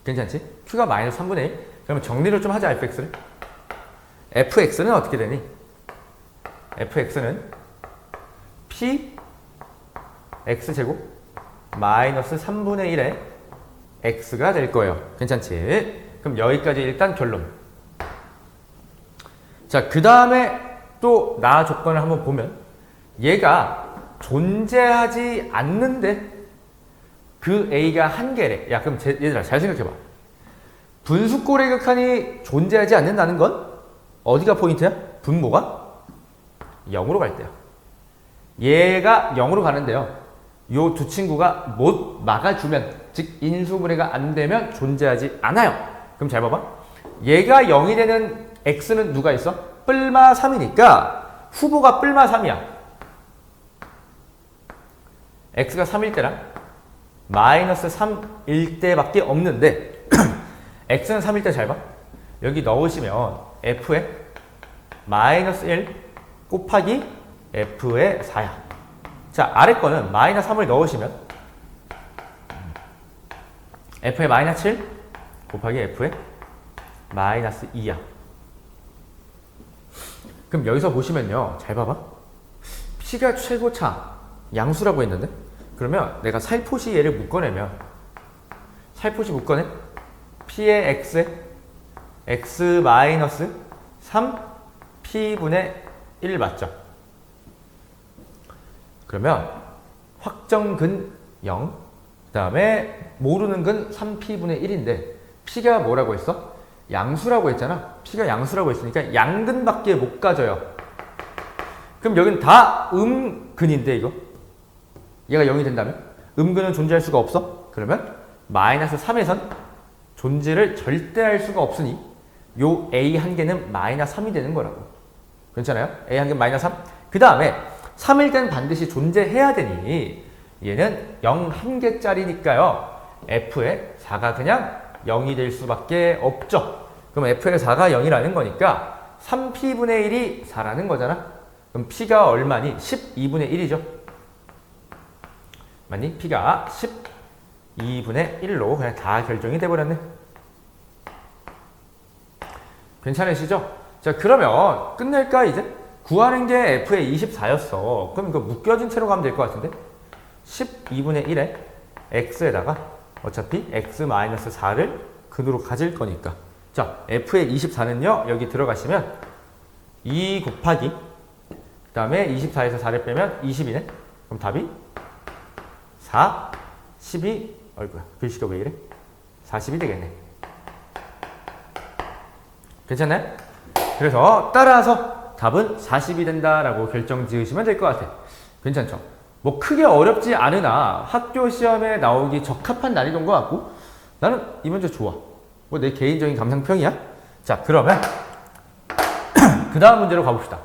괜찮지? q가 마이너스 3분의 1. 그러면 정리를 좀 하자, fx를. fx는 어떻게 되니? fx는 p x제곱 마이너스 3분의 1의 x가 될 거예요. 괜찮지? 그럼 여기까지 일단 결론. 자, 그 다음에 또 나 조건을 한번 보면 얘가 존재하지 않는데 그 a가 한 개래. 야, 그럼 얘들아 잘 생각해봐. 분수꼴의 극한이 존재하지 않는다는 건 어디가 포인트야? 분모가 0으로 갈 때야. 얘가 0으로 가는데요. 요 두 친구가 못 막아주면, 즉 인수분해가 안 되면 존재하지 않아요. 그럼 잘 봐봐. 얘가 0이 되는 x는 누가 있어? 뿔마 3이니까 후보가 뿔마 3이야. x가 3일 때랑 마이너스 3일 때밖에 없는데 x는 3일 때 잘 봐. 여기 넣으시면 f에 마이너스 1 곱하기 f의 4야. 자, 아래 거는 마이너스 3을 넣으시면 f의 마이너스 7 곱하기 f의 마이너스 2야. 그럼 여기서 보시면요. 잘 봐봐. p가 최고차 양수라고 했는데 그러면 내가 살포시 얘를 묶어내면 살포시 묶어내 p의 x에 x 마이너스 3 p분의 1 맞죠? 그러면 확정근 0, 그 다음에 모르는 근 3p분의 1인데 p가 뭐라고 했어? 양수라고 했잖아. p가 양수라고 했으니까 양근밖에 못 가져요. 그럼 여긴 다 음근인데 이거? 얘가 0이 된다면? 음근은 존재할 수가 없어? 그러면 마이너스 3에선 존재를 절대 할 수가 없으니 요 a 한 개는 마이너스 3이 되는 거라고. 괜찮아요? a 한 개는 마이너스 3. 그 다음에 3일 땐 반드시 존재해야 되니 얘는 0 한 개짜리니까요. f의 4가 그냥 0이 될 수밖에 없죠. 그럼 f의 4가 0이라는 거니까 3p분의 1이 4라는 거잖아. 그럼 p가 얼마니? 12분의 1이죠. 맞니? p가 12분의 1로 그냥 다 결정이 돼버렸네. 괜찮으시죠? 자, 그러면 끝낼까 이제? 구하는 게 f의 24였어. 그럼 이거 묶여진 채로 가면 될 것 같은데? 12분의 1에 x에다가 어차피 x-4를 근으로 가질 거니까. 자, f의 24는요. 여기 들어가시면 2 곱하기 그 다음에 24에서 4를 빼면 20이네. 그럼 답이 4, 12, 어이구야, 글씨가 왜 이래? 40이 되겠네. 괜찮나요? 그래서 따라서 답은 40이 된다라고 결정 지으시면 될 것 같아. 괜찮죠? 뭐 크게 어렵지 않으나 학교 시험에 나오기 적합한 난이도인 것 같고 나는 이 문제 좋아. 뭐 내 개인적인 감상평이야. 자, 그러면 그 다음 문제로 가봅시다.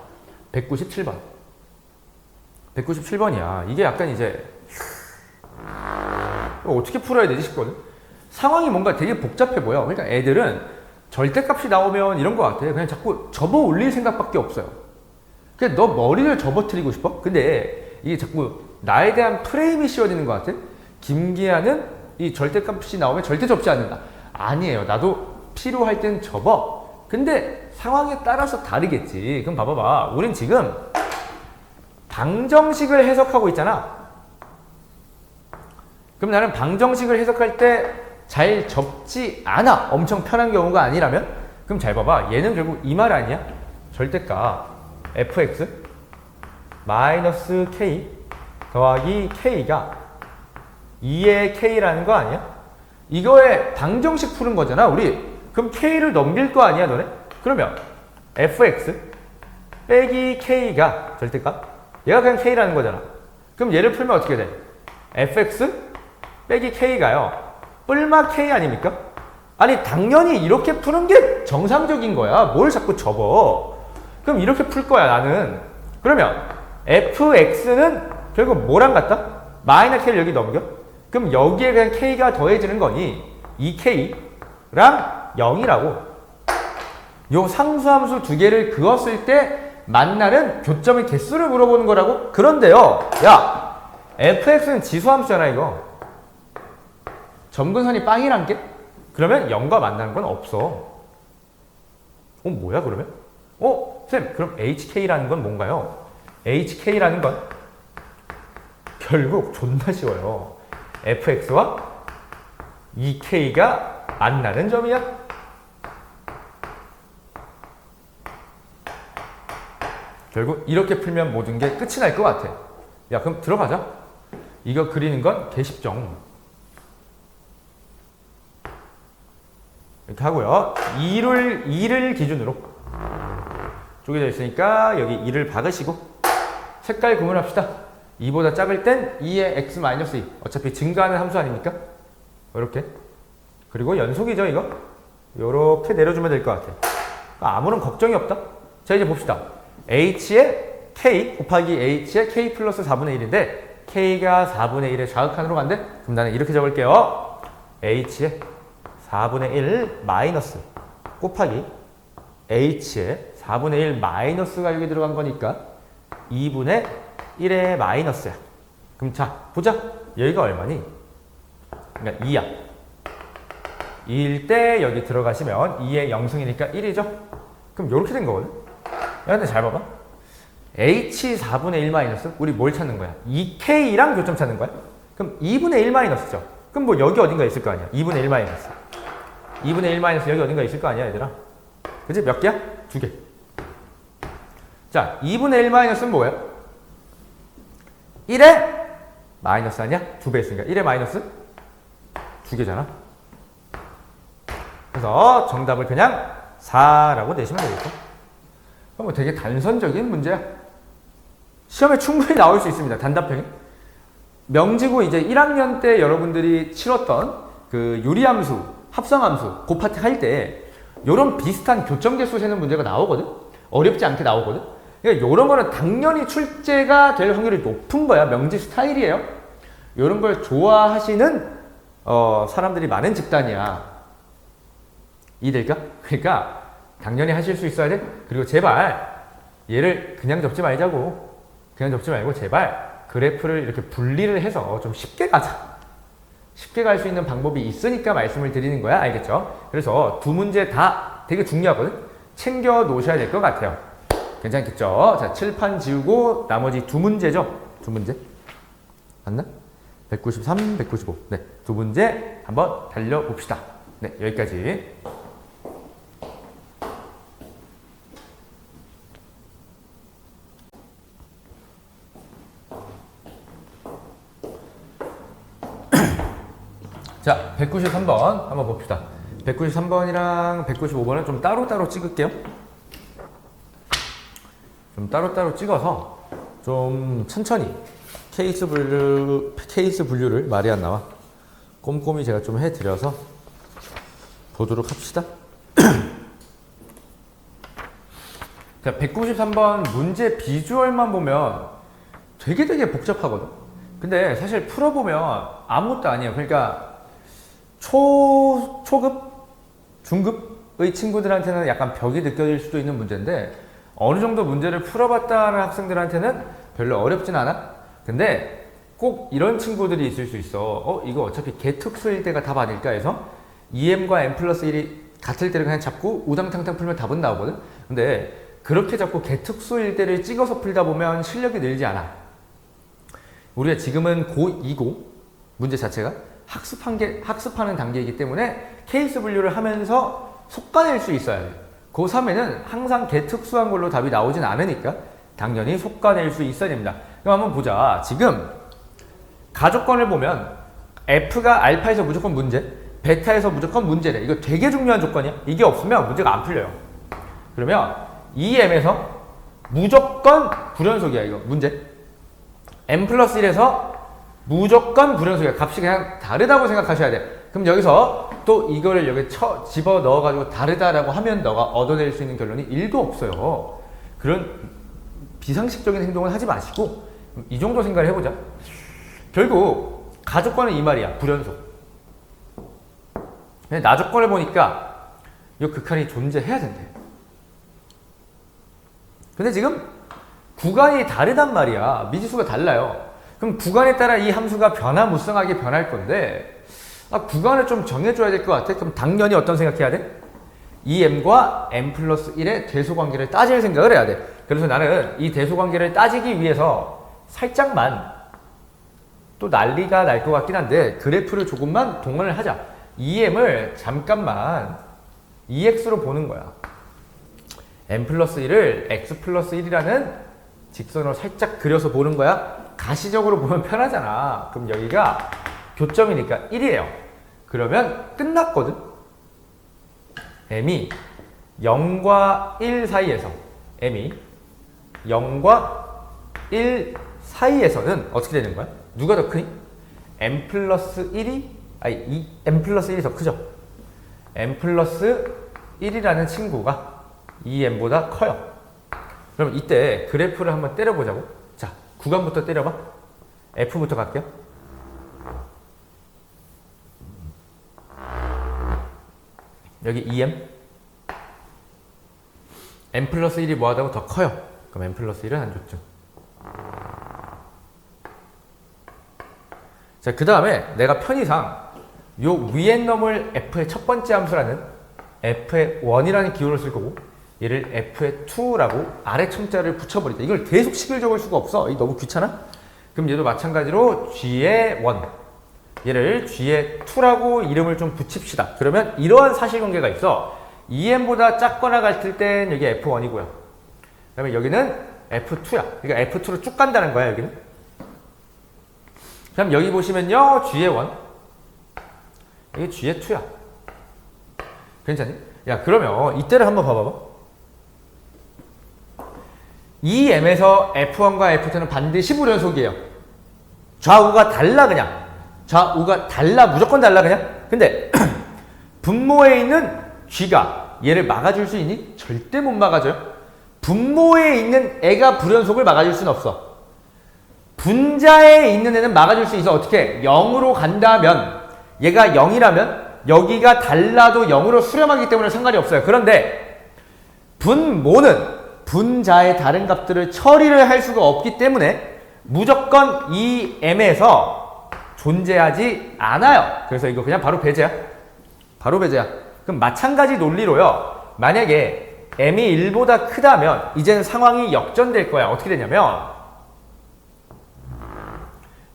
197번. 197번이야. 이게 약간 이제 어떻게 풀어야 되지 싶거든. 상황이 뭔가 되게 복잡해 보여. 그러니까 애들은 절대값이 나오면 이런 것 같아. 그냥 자꾸 접어 올릴 생각밖에 없어요. 그냥 너 머리를 접어뜨리고 싶어? 근데 이게 자꾸 나에 대한 프레임이 씌워지는 것 같아. 김기아는 이 절대값이 나오면 절대 접지 않는다. 아니에요. 나도 필요할 땐 접어. 근데 상황에 따라서 다르겠지. 그럼 봐봐봐. 우린 지금 방정식을 해석하고 있잖아. 그럼 나는 방정식을 해석할 때 잘 접지 않아. 엄청 편한 경우가 아니라면? 그럼 잘 봐봐. 얘는 결국 이 말 아니야? 절대값 fx 마이너스 k 더하기 k가 2의 k라는 거 아니야? 이거에 방정식 푸는 거잖아, 우리. 그럼 k를 넘길 거 아니야, 너네? 그러면 fx 빼기 k가 절대값? 얘가 그냥 k라는 거잖아. 그럼 얘를 풀면 어떻게 돼? fx 빼기 k가요. 뿔마 k 아닙니까? 아니, 당연히 이렇게 푸는 게 정상적인 거야. 뭘 자꾸 접어. 그럼 이렇게 풀 거야, 나는. 그러면 fx는 결국 뭐랑 같다? 마이너스 k를 여기 넘겨? 그럼 여기에 그냥 k가 더해지는 거니 2k랑 0이라고. 요 상수함수 두 개를 그었을 때 만나는 교점의 개수를 물어보는 거라고? 그런데요, 야, fx는 지수함수잖아, 이거. 점근선이 빵이란 게? 그러면 0과 만나는 건 없어. 뭐야, 그러면? 쌤, 그럼 hk라는 건 뭔가요? hk라는 건 결국 존나 쉬워요. fx와 2k가 만나는 점이야. 결국 이렇게 풀면 모든 게 끝이 날 것 같아. 야, 그럼 들어가자. 이거 그리는 건 개십정. 이렇게 하고요. 2를 기준으로 쪼개져 있으니까 여기 2를 박으시고 색깔 구분합시다. 2보다 작을 땐 2의 x-2. 어차피 증가하는 함수 아닙니까? 이렇게. 그리고 연속이죠, 이거. 요렇게 내려주면 될 것 같아. 아무런 걱정이 없다. 자, 이제 봅시다. h의 k 곱하기 h의 k 플러스 4분의 1인데 k가 4분의 1의 좌극한으로 간대? 그럼 나는 이렇게 적을게요. h의 4분의 1 마이너스 곱하기 h의 4분의 1 마이너스가 여기 들어간 거니까 2분의 1의 마이너스야. 그럼 자, 보자. 여기가 얼마니? 그러니까 2야. 2일 때 여기 들어가시면 2의 0승이니까 1이죠? 그럼 이렇게 된 거거든? 야, 근데 잘 봐봐. h 4분의 1 마이너스? 우리 뭘 찾는 거야? 2k랑 교점 찾는 거야? 그럼 2분의 1 마이너스죠? 그럼 뭐 여기 어딘가 있을 거 아니야? 2분의 1 마이너스. 2분의 1 마이너스 여기 어딘가 있을 거 아니야, 얘들아? 그치? 몇 개야? 2개. 자, 2분의 1 마이너스는 뭐예요? 1의 마이너스 아니야? 2배 했으니까 1의 마이너스 2개잖아. 그래서 정답을 그냥 4라고 내시면 되겠죠. 뭐 되게 단선적인 문제야. 시험에 충분히 나올 수 있습니다. 단답형이. 명지고 이제 1학년 때 여러분들이 치렀던 그 유리함수, 합성함수, 그 파트 할 때 요런 비슷한 교점계수 세는 문제가 나오거든? 어렵지 않게 나오거든? 그러니까 요런 거는 당연히 출제가 될 확률이 높은 거야. 명지 스타일이에요. 요런 걸 좋아하시는 사람들이 많은 집단이야. 이해될까? 그러니까 당연히 하실 수 있어야 돼. 그리고 제발 얘를 그냥 접지 말자고. 그냥 접지 말고 제발 그래프를 이렇게 분리를 해서 좀 쉽게 가자. 쉽게 갈 수 있는 방법이 있으니까 말씀을 드리는 거야. 알겠죠? 그래서 두 문제 다 되게 중요하거든? 챙겨 놓으셔야 될 것 같아요. 괜찮겠죠? 자, 칠판 지우고 나머지 두 문제죠? 두 문제. 맞나? 193, 195. 네, 두 문제 한번 달려봅시다. 네, 여기까지. 자, 193번 한번 봅시다. 193번이랑 195번은 좀 따로따로 찍을게요. 좀 따로따로 찍어서 좀 천천히 케이스 분류를 말이 안 나와. 꼼꼼히 제가 좀 해드려서 보도록 합시다. 자, 193번 문제 비주얼만 보면 되게 복잡하거든. 근데 사실 풀어보면 아무것도 아니에요. 그러니까 초급? 중급의 친구들한테는 약간 벽이 느껴질 수도 있는 문제인데 어느 정도 문제를 풀어봤다는 학생들한테는 별로 어렵진 않아. 근데 꼭 이런 친구들이 있을 수 있어. 이거 어차피 개특수일 때가 답 아닐까 해서 EM과 M 플러스 1이 같을 때를 그냥 잡고 우당탕탕 풀면 답은 나오거든. 근데 그렇게 잡고 개특수일 때를 찍어서 풀다 보면 실력이 늘지 않아. 우리가 지금은 고2고 문제 자체가 학습하는 단계이기 때문에 케이스 분류를 하면서 속가낼 수 있어야 돼. 고3에는 항상 개특수한 걸로 답이 나오진 않으니까 당연히 속가낼 수 있어야 됩니다. 그럼 한번 보자. 지금 가조건을 보면 F가 알파에서 무조건 문제, 베타에서 무조건 문제래. 이거 되게 중요한 조건이야. 이게 없으면 문제가 안 풀려요. 그러면 EM에서 무조건 불연속이야. 이거 문제. M 플러스 1에서 무조건 불연속이야. 값이 그냥 다르다고 생각하셔야 돼. 그럼 여기서 또 이거를 여기 집어 넣어가지고 다르다라고 하면 너가 얻어낼 수 있는 결론이 1도 없어요. 그런 비상식적인 행동을 하지 마시고 이 정도 생각을 해보자. 결국 가조건은 이 말이야. 불연속. 나조건을 보니까 이 극한이 존재해야 된대. 근데 지금 구간이 다르단 말이야. 미지수가 달라요. 그럼 구간에 따라 이 함수가 변화무쌍하게 변할 건데 구간을 좀 정해줘야 될 것 같아. 그럼 당연히 어떤 생각해야 돼? EM과 M 플러스 1의 대소관계를 따질 생각을 해야 돼. 그래서 나는 이 대소관계를 따지기 위해서 살짝만 또 난리가 날 것 같긴 한데 그래프를 조금만 동원을 하자. EM을 잠깐만 EX로 보는 거야. M 플러스 1을 X 플러스 1이라는 직선으로 살짝 그려서 보는 거야. 가시적으로 보면 편하잖아. 그럼 여기가 교점이니까 1이에요. 그러면 끝났거든. M이 0과 1 사이에서 M이 0과 1 사이에서는 어떻게 되는 거야? 누가 더 크니? M 플러스 1이 M 플러스 1이 더 크죠? M 플러스 1이라는 친구가 2M보다 커요. 그럼 이때 그래프를 한번 때려보자고. 자, 구간부터 때려봐. F부터 갈게요. 여기 2M. M 플러스 1이 뭐하다고 더 커요. 그럼 M 플러스 1은 안 좋죠. 자, 그 다음에 내가 편의상 요 위에 놈을 F의 첫 번째 함수라는 F의 1이라는 기호를 쓸 거고 얘를 F의 2라고 아래 첨자를 붙여버리자. 이걸 계속 식을 적을 수가 없어. 너무 귀찮아? 그럼 얘도 마찬가지로 G의 1 얘를 G의 2라고 이름을 좀 붙입시다. 그러면 이러한 사실관계가 있어. EM보다 작거나 같을 땐 여기 F1이고요. 그 다음에 여기는 F2야. 그러니까 F2로 쭉 간다는 거야, 여기는. 그럼 여기 보시면요, G의 1. 여기 G의 2야. 괜찮니? 야, 그러면 이때를 한번 봐봐봐. EM에서 F1과 F2는 반드시 불연속이에요. 좌우가 달라, 그냥. 좌우가 달라, 무조건 달라, 그냥. 근데 분모에 있는 G가 얘를 막아줄 수 있니? 절대 못 막아줘요. 분모에 있는 애가 불연속을 막아줄 수는 없어. 분자에 있는 애는 막아줄 수 있어. 어떻게? 0으로 간다면 얘가 0이라면 여기가 달라도 0으로 수렴하기 때문에 상관이 없어요. 그런데 분모는 분자의 다른 값들을 처리를 할 수가 없기 때문에 무조건 이 m에서 존재하지 않아요. 그래서 이거 그냥 바로 배제야. 바로 배제야. 그럼 마찬가지 논리로요. 만약에 m이 1보다 크다면 이제는 상황이 역전될 거야. 어떻게 되냐면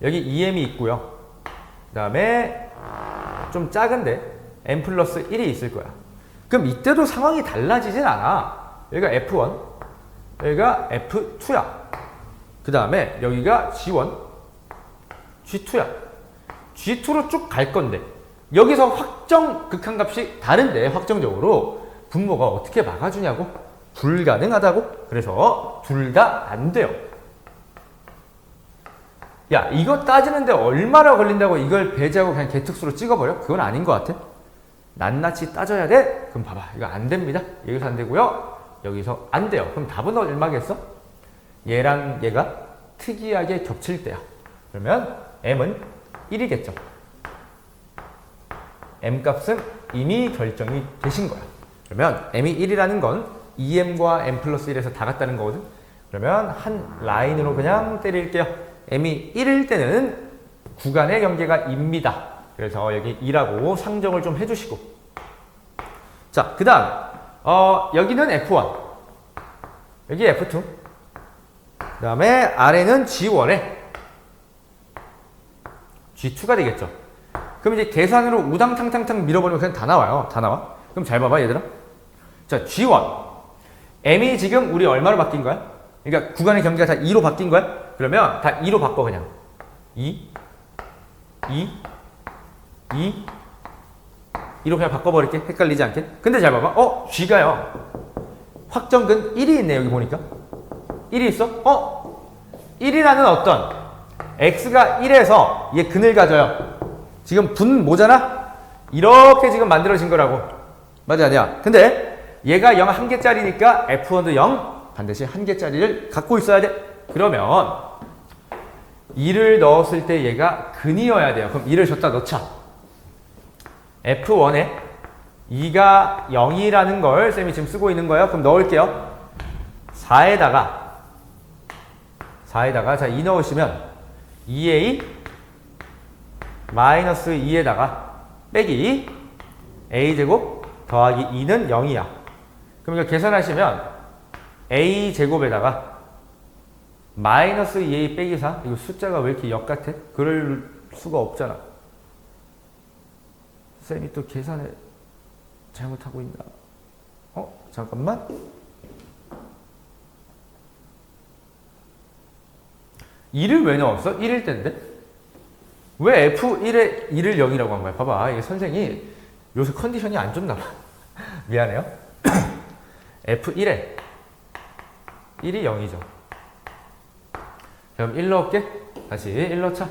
여기 2m이 있고요. 그 다음에 좀 작은데 m 플러스 1이 있을 거야. 그럼 이때도 상황이 달라지진 않아. 여기가 F1, 여기가 F2야. 그 다음에 여기가 G1, G2야. G2로 쭉 갈 건데 여기서 확정 극한값이 다른데 확정적으로 분모가 어떻게 막아주냐고? 불가능하다고? 그래서 둘 다 안 돼요. 야, 이거 따지는데 얼마나 걸린다고 이걸 배제하고 그냥 개특수로 찍어버려? 그건 아닌 것 같아. 낱낱이 따져야 돼? 그럼 봐봐. 이거 안 됩니다. 여기서 안 되고요. 여기서 안 돼요. 그럼 답은 얼마겠어? 얘랑 얘가 특이하게 겹칠 때야. 그러면 m은 1이겠죠. m 값은 이미 결정이 되신 거야. 그러면 m이 1이라는 건 2m과 m 플러스 1에서 다 같다는 거거든. 그러면 한 라인으로 그냥 때릴게요. m이 1일 때는 구간의 경계가 2입니다. 그래서 여기 2라고 상정을 좀 해주시고. 자, 그 다음 여기는 F1, 여기 F2, 그 다음에 아래는 G1에 G2가 되겠죠. 그럼 이제 계산으로 우당탕탕탕 밀어버리면 그냥 다 나와요. 다 나와. 그럼 잘 봐봐, 얘들아. 자, G1. M이 지금 우리 얼마로 바뀐 거야? 그러니까 구간의 경계가 다 2로 바뀐 거야? 그러면 다 2로 바꿔, 그냥. 2, 2로 그냥 바꿔버릴게. 헷갈리지 않게. 근데 잘 봐봐. G가요. 확정근 1이 있네, 여기 보니까. 1이 있어? 1이라는 어떤 X가 1에서 얘 근을 가져요. 지금 분모잖아? 이렇게 지금 만들어진 거라고. 맞아, 아니야? 근데 얘가 0 한 개짜리니까 F1도 0 반드시 한 개짜리를 갖고 있어야 돼. 그러면 2를 넣었을 때 얘가 근이어야 돼요. 그럼 2를 줬다 넣자. F1에 2가 0이라는 걸 쌤이 지금 쓰고 있는 거예요. 그럼 넣을게요. 4에다가 자, 2 넣으시면 2a 마이너스 2에다가 빼기 a제곱 더하기 2는 0이야. 그럼 이거 계산하시면 a제곱에다가 마이너스 2a 빼기 4, 이거 숫자가 왜 이렇게 역 같아? 그럴 수가 없잖아. 쌤이 또 계산을 잘못하고 있나? 잠깐만. (2를) 왜 넣었어? 1일 때인데? 왜 F1에 2를 0이라고 한 거야? 봐봐. 이게 선생이 요새 컨디션이 안 좋나 봐. 미안해요. F1에 1이 0이죠. 그럼 1 넣을게. 다시 1 넣자.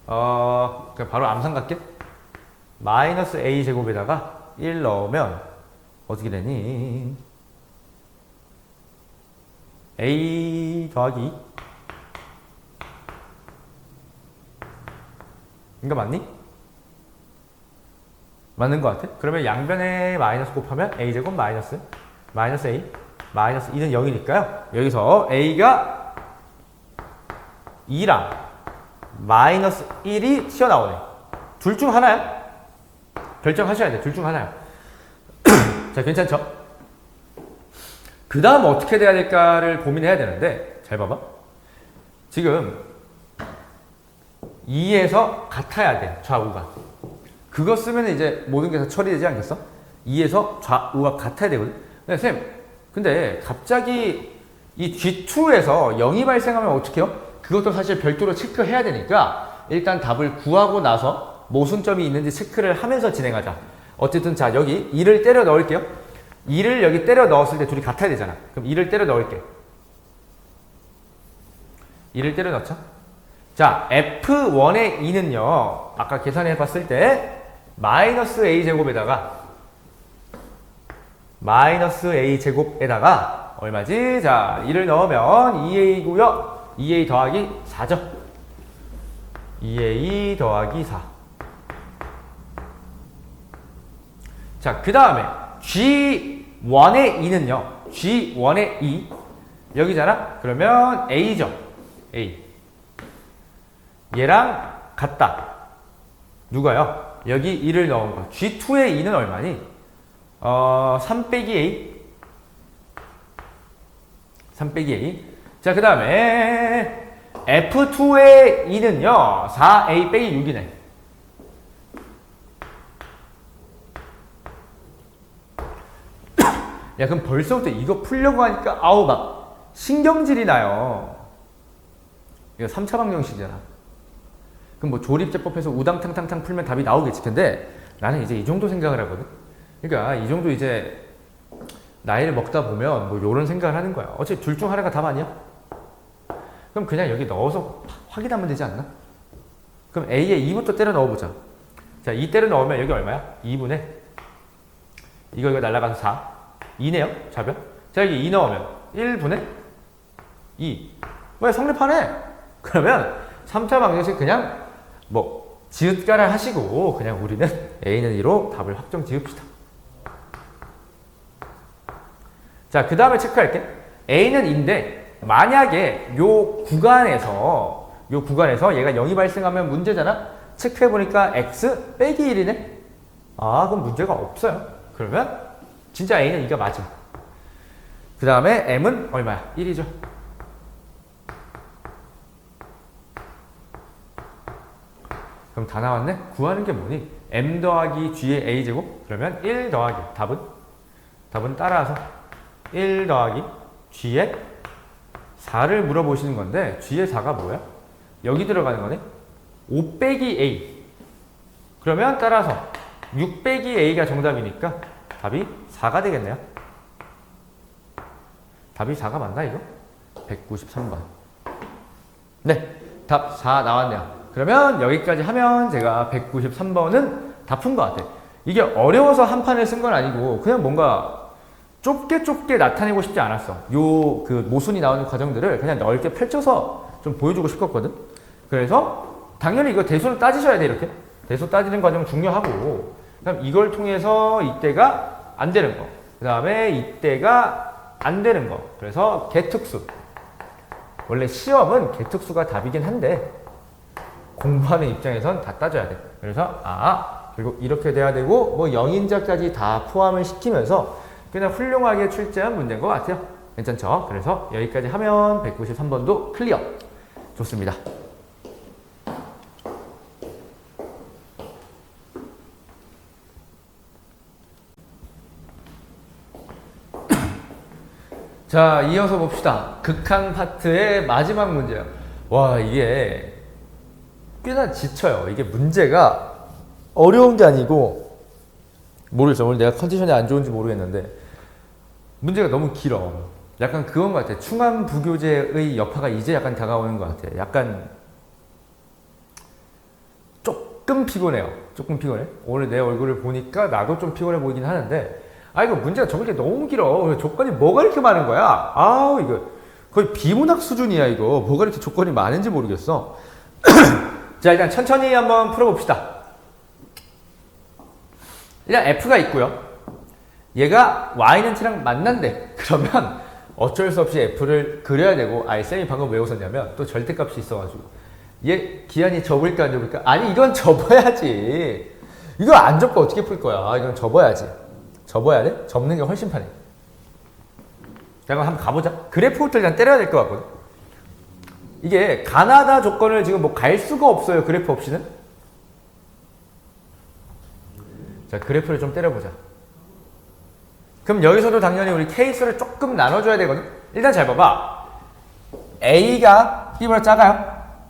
그냥 바로 암산 갈게. 마이너스 a제곱에다가 1 넣으면 어떻게 되니? a 더하기 2. 이거 맞니? 맞는 것 같아? 그러면 양변에 마이너스 곱하면 a제곱 마이너스 a 마이너스 2는 0이니까요. 여기서 a가 2랑 마이너스 1이 튀어나오네. 둘 중 하나야? 결정하셔야 돼. 둘 중 하나야. 자, 괜찮죠? 그 다음 어떻게 돼야 될까를 고민해야 되는데, 잘 봐봐. 지금 2에서 같아야 돼, 좌우가. 그거 쓰면 이제 모든 게 다 처리되지 않겠어? 2에서 좌우가 같아야 되거든. 근데 쌤, 근데 갑자기 이 G2에서 0이 발생하면 어떻게 해요? 그것도 사실 별도로 체크해야 되니까 일단 답을 구하고 나서 모순점이 있는지 체크를 하면서 진행하자. 어쨌든 자, 여기 2를 때려 넣을게요. 2를 여기 때려 넣었을 때 둘이 같아야 되잖아. 그럼 2를 때려 넣을게. 2를 때려 넣자. 자, F1의 2는요. 아까 계산해 봤을 때 마이너스 a제곱에다가 마이너스 a 제곱에다가 얼마지? 자, 2를 넣으면 2a고요. 2a 더하기 4죠. 2a 더하기 4. 자, 그 다음에 G1의 2는요. G1의 2 여기잖아? 그러면 A죠. A. 얘랑 같다. 누가요? 여기 2를 넣은 거. G2의 2는 얼마니? 3 빼기 A. 3 빼기 A. 자, 그 다음에 F2의 2는요. 4A 빼기 6이네. 야, 그럼 벌써부터 이거 풀려고 하니까 아우 막 신경질이 나요. 이거 3차 방정식이잖아. 그럼 뭐 조립제법해서 우당탕탕탕 풀면 답이 나오겠지. 근데 나는 이제 이 정도 생각을 하거든. 그러니까 이 정도 이제 나이를 먹다 보면 뭐 요런 생각을 하는 거야. 어차피 둘 중 하나가 답 아니야? 그럼 그냥 여기 넣어서 확인하면 되지 않나? 그럼 A에 2부터 때려 넣어보자. 자, 2 때려 넣으면 여기 얼마야? 2분의 이거 날라가서 4. 2네요. 좌변. 자, 여기 2 넣으면 1분의 2. 왜 성립하네? 그러면 3차 방정식 그냥 뭐 지읒가를 하시고 그냥 우리는 A는 2로 답을 확정 지읍시다. 자, 그 다음에 체크할게. A는 2인데 만약에 요 구간에서 얘가 0이 발생하면 문제잖아? 체크해보니까 X 빼기 1이네? 아, 그럼 문제가 없어요. 그러면 진짜 A는 2가 맞아. 그 다음에 M은 얼마야? 1이죠. 그럼 다 나왔네? 구하는 게 뭐니? M 더하기 G의 A제곱? 그러면 1 더하기 답은 따라서 1 더하기 G의 4를 물어보시는 건데 G의 4가 뭐야? 여기 들어가는 거네? 5 빼기 A. 그러면 따라서 6 빼기 A가 정답이니까 답이 4가 되겠네요. 답이 4가 맞나 이거? 193번. 네, 답 4 나왔네요. 그러면 여기까지 하면 제가 193번은 다 푼 것 같아요. 이게 어려워서 한 판을 쓴 건 아니고 그냥 뭔가 좁게 나타내고 싶지 않았어. 요 그 모순이 나오는 과정들을 그냥 넓게 펼쳐서 좀 보여주고 싶었거든. 그래서 당연히 이거 대수를 따지셔야 돼. 이렇게 대수 따지는 과정 중요하고, 그다음 이걸 통해서 이때가 안 되는 거, 그 다음에 이때가 안 되는 거. 그래서 개특수. 원래 시험은 개특수가 답이긴 한데 공부하는 입장에선 다 따져야 돼. 그래서 결국 이렇게 돼야 되고 뭐 영인자까지 다 포함을 시키면서 그냥 훌륭하게 출제한 문제인 것 같아요. 괜찮죠? 그래서 여기까지 하면 193번도 클리어. 좋습니다. 자, 이어서 봅시다. 극한 파트의 마지막 문제요. 와, 이게 꽤나 지쳐요. 이게 문제가 어려운 게 아니고, 모르겠어. 오늘 내가 컨디션이 안 좋은지 모르겠는데 문제가 너무 길어. 약간 그건 것 같아. 충암부교재의 여파가 이제 약간 다가오는 것 같아. 약간 조금 피곤해요. 조금 피곤해. 오늘 내 얼굴을 보니까 나도 좀 피곤해 보이긴 하는데, 이거 문제가 저렇게 너무 길어. 조건이 뭐가 이렇게 많은 거야? 이거 거의 비문학 수준이야. 이거 뭐가 이렇게 조건이 많은지 모르겠어. 자, 일단 천천히 한번 풀어봅시다. 일단 F가 있고요. 얘가 Y는 T랑 만난대. 그러면 어쩔 수 없이 F를 그려야 되고, 쌤이 방금 왜 웃었냐면 또 절대값이 있어가지고 얘 기한이 접을까 안 접을까? 아니, 이건 접어야지. 이거 안 접고 어떻게 풀 거야? 이건 접어야지. 접어야 돼? 접는 게 훨씬 편해. 자, 그럼 한번 가보자. 그래프부터 일단 때려야 될 것 같거든. 이게 가나다 조건을 지금 뭐 갈 수가 없어요. 그래프 없이는. 자, 그래프를 좀 때려보자. 그럼 여기서도 당연히 우리 케이스를 조금 나눠줘야 되거든. 일단 잘 봐봐. A가 B보다 작아요.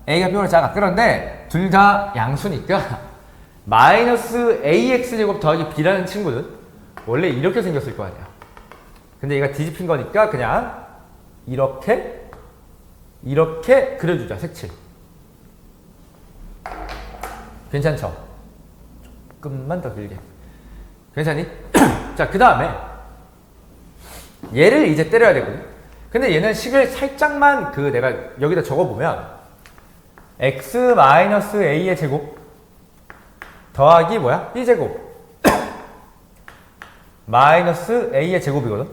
A가 B보다 작아. 그런데 둘 다 양수니까 마이너스 AX제곱 더하기 B라는 친구는 원래 이렇게 생겼을 거 아니야. 근데 얘가 뒤집힌 거니까 그냥 이렇게 그려주자. 색칠. 괜찮죠? 조금만 더 길게. 괜찮니? 자, 그 다음에 얘를 이제 때려야 되거든. 근데 얘는 식을 살짝만 내가 여기다 적어보면 x-a의 제곱 더하기 뭐야? b제곱 마이너스 a의 제곱이거든.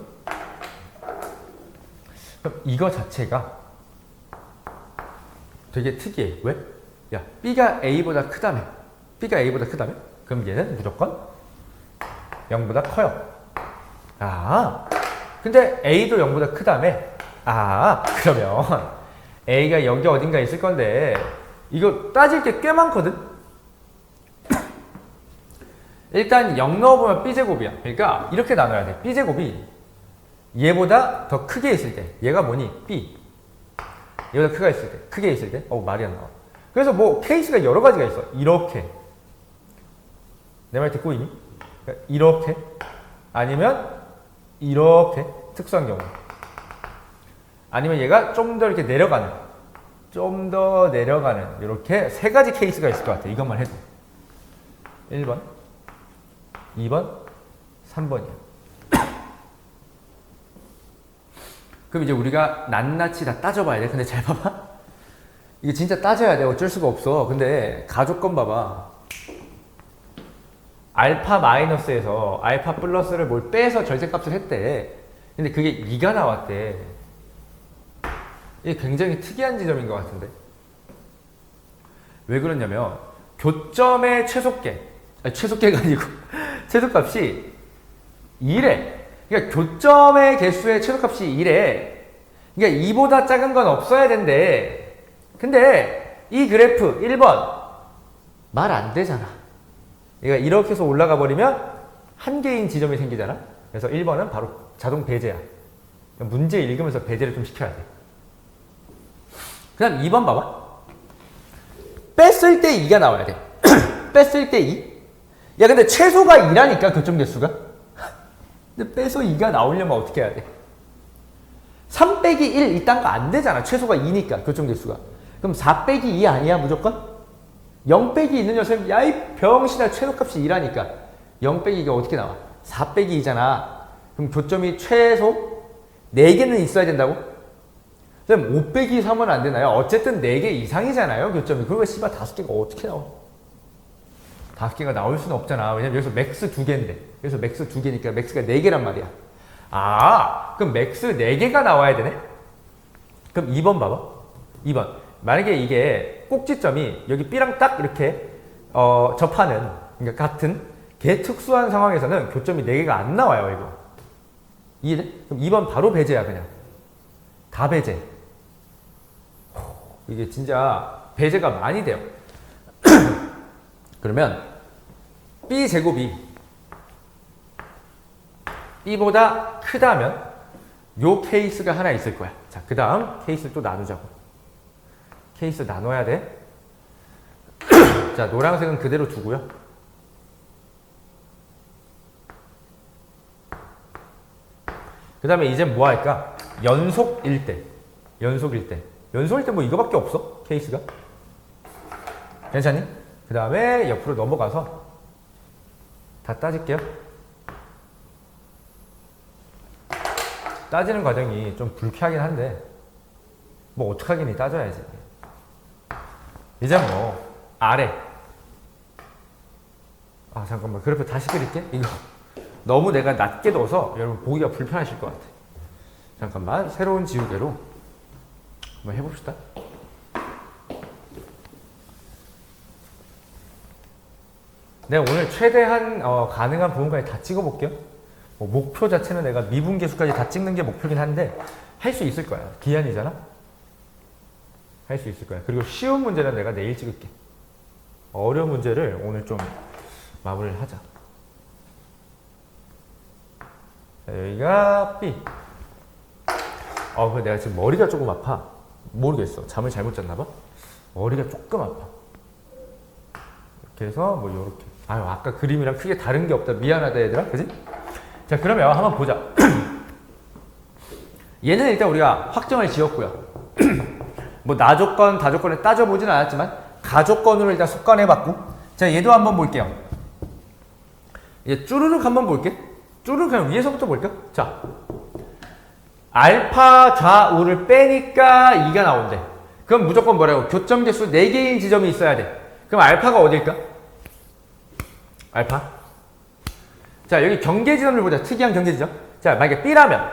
그럼 이거 자체가 되게 특이해. 왜? 야, b가 a보다 크다며. b가 a보다 크다며? 그럼 얘는 무조건 0보다 커요. 아, 근데 a도 0보다 크다며? 아, 그러면 a가 여기 어딘가에 있을 건데 이거 따질 게 꽤 많거든? 일단 0 넣어보면 b제곱이야. 그러니까 이렇게 나눠야 돼. b제곱이 얘보다 더 크게 있을 때 얘가 뭐니? b. 얘보다 크게 있을 때 말이 안 나와. 그래서 뭐 케이스가 여러 가지가 있어. 이렇게. 내 말 듣고 있니? 그러니까 이렇게. 아니면 이렇게. 특수한 경우. 아니면 얘가 좀 더 이렇게 내려가는. 좀 더 내려가는. 이렇게 세 가지 케이스가 있을 것 같아. 이것만 해도. 1번, 2번, 3번이야. 그럼 이제 우리가 낱낱이 다 따져봐야 돼. 근데 잘 봐봐. 이게 진짜 따져야 돼. 어쩔 수가 없어. 근데 가족건 봐봐. 알파 마이너스에서 알파 플러스를 뭘 빼서 절대값을 했대. 근데 그게 2가 나왔대. 이게 굉장히 특이한 지점인 것 같은데. 왜 그러냐면 교점의 최소계가 아니고 최소값이 2래. 그러니까 교점의 개수의 최소값이 2래. 그러니까 2보다 작은 건 없어야 된대. 근데 이 그래프 1번 말 안 되잖아. 그러니까 이렇게 해서 올라가 버리면 한 개인 지점이 생기잖아. 그래서 1번은 바로 자동 배제야. 문제 읽으면서 배제를 좀 시켜야 돼. 그 다음 2번 봐봐. 뺐을 때 2가 나와야 돼. 뺐을 때 2? 야, 근데 최소가 2라니까, 교점 개수가. 근데 빼서 2가 나오려면 어떻게 해야 돼? 3 빼기 1 이딴 거 안 되잖아. 최소가 2니까, 교점 개수가. 그럼 4 빼기 2 아니야, 무조건? 0 빼기 있는 녀석, 야, 이 병신아, 최소값이 2라니까. 0 빼기가 어떻게 나와? 4 빼기 2잖아. 그럼 교점이 최소 4개는 있어야 된다고? 그럼 5 빼기 3은 안 되나요? 어쨌든 4개 이상이잖아요, 교점이. 그러면 씨발 5개가 어떻게 나와? 5개가 나올 수는 없잖아. 왜냐면 여기서 맥스 2개인데. 그래서 맥스 2개니까 맥스가 4개란 말이야. 아, 그럼 맥스 4개가 나와야 되네? 그럼 2번 봐봐. 2번. 만약에 이게 꼭지점이 여기 B랑 딱 이렇게 접하는, 그러니까 같은 개특수한 상황에서는 교점이 4개가 안 나와요, 이거. 이해돼? 그럼 2번 바로 배제야, 그냥. 다 배제. 이게 진짜 배제가 많이 돼요. 그러면 B제곱이 B보다 크다면 요 케이스가 하나 있을 거야. 자, 그 다음 케이스를 또 나누자고. 케이스 나눠야 돼. 자, 노란색은 그대로 두고요. 그 다음에 이제 뭐 할까? 연속일 때. 연속일 때 뭐 이거밖에 없어. 케이스가. 괜찮니? 그 다음에 옆으로 넘어가서 다 따질게요. 따지는 과정이 좀 불쾌하긴 한데 뭐 어떡하겠니? 따져야지. 이제 뭐 아래. 아, 잠깐만. 그래프 다시 그릴게. 이거 너무 내가 낮게 넣어서 여러분 보기가 불편하실 것 같아. 잠깐만. 새로운 지우개로 한번 해봅시다. 내가 오늘 최대한 가능한 부분까지 다 찍어볼게요. 목표 자체는 내가 미분계수까지 다 찍는 게 목표긴 한데 할 수 있을 거야. 기한이잖아. 할 수 있을 거야. 그리고 쉬운 문제는 내가 내일 찍을게. 어려운 문제를 오늘 좀 마무리를 하자. 자, 여기가 B. 근데 내가 지금 머리가 조금 아파. 모르겠어. 잠을 잘못 잤나봐. 머리가 조금 아파. 이렇게 해서 뭐 요렇게. 아유, 아까 그림이랑 크게 다른 게 없다. 미안하다 얘들아. 그지? 자, 그러면 한번 보자. 얘는 일단 우리가 확정을 지었고요. 뭐 나조건, 다조건을 따져보진 않았지만 가조건으로 일단 속간해봤고. 자, 얘도 한번 볼게요. 이제 쭈루룩 한번 볼게. 쭈루룩 그냥 위에서부터 볼게요. 자, 알파 좌우를 빼니까 2가 나온대. 그럼 무조건 뭐라고? 교점 개수 4개인 지점이 있어야 돼. 그럼 알파가 어딜까? 알파. 자, 여기 경계 지점을 보자. 특이한 경계 지점. 자, 만약에 B라면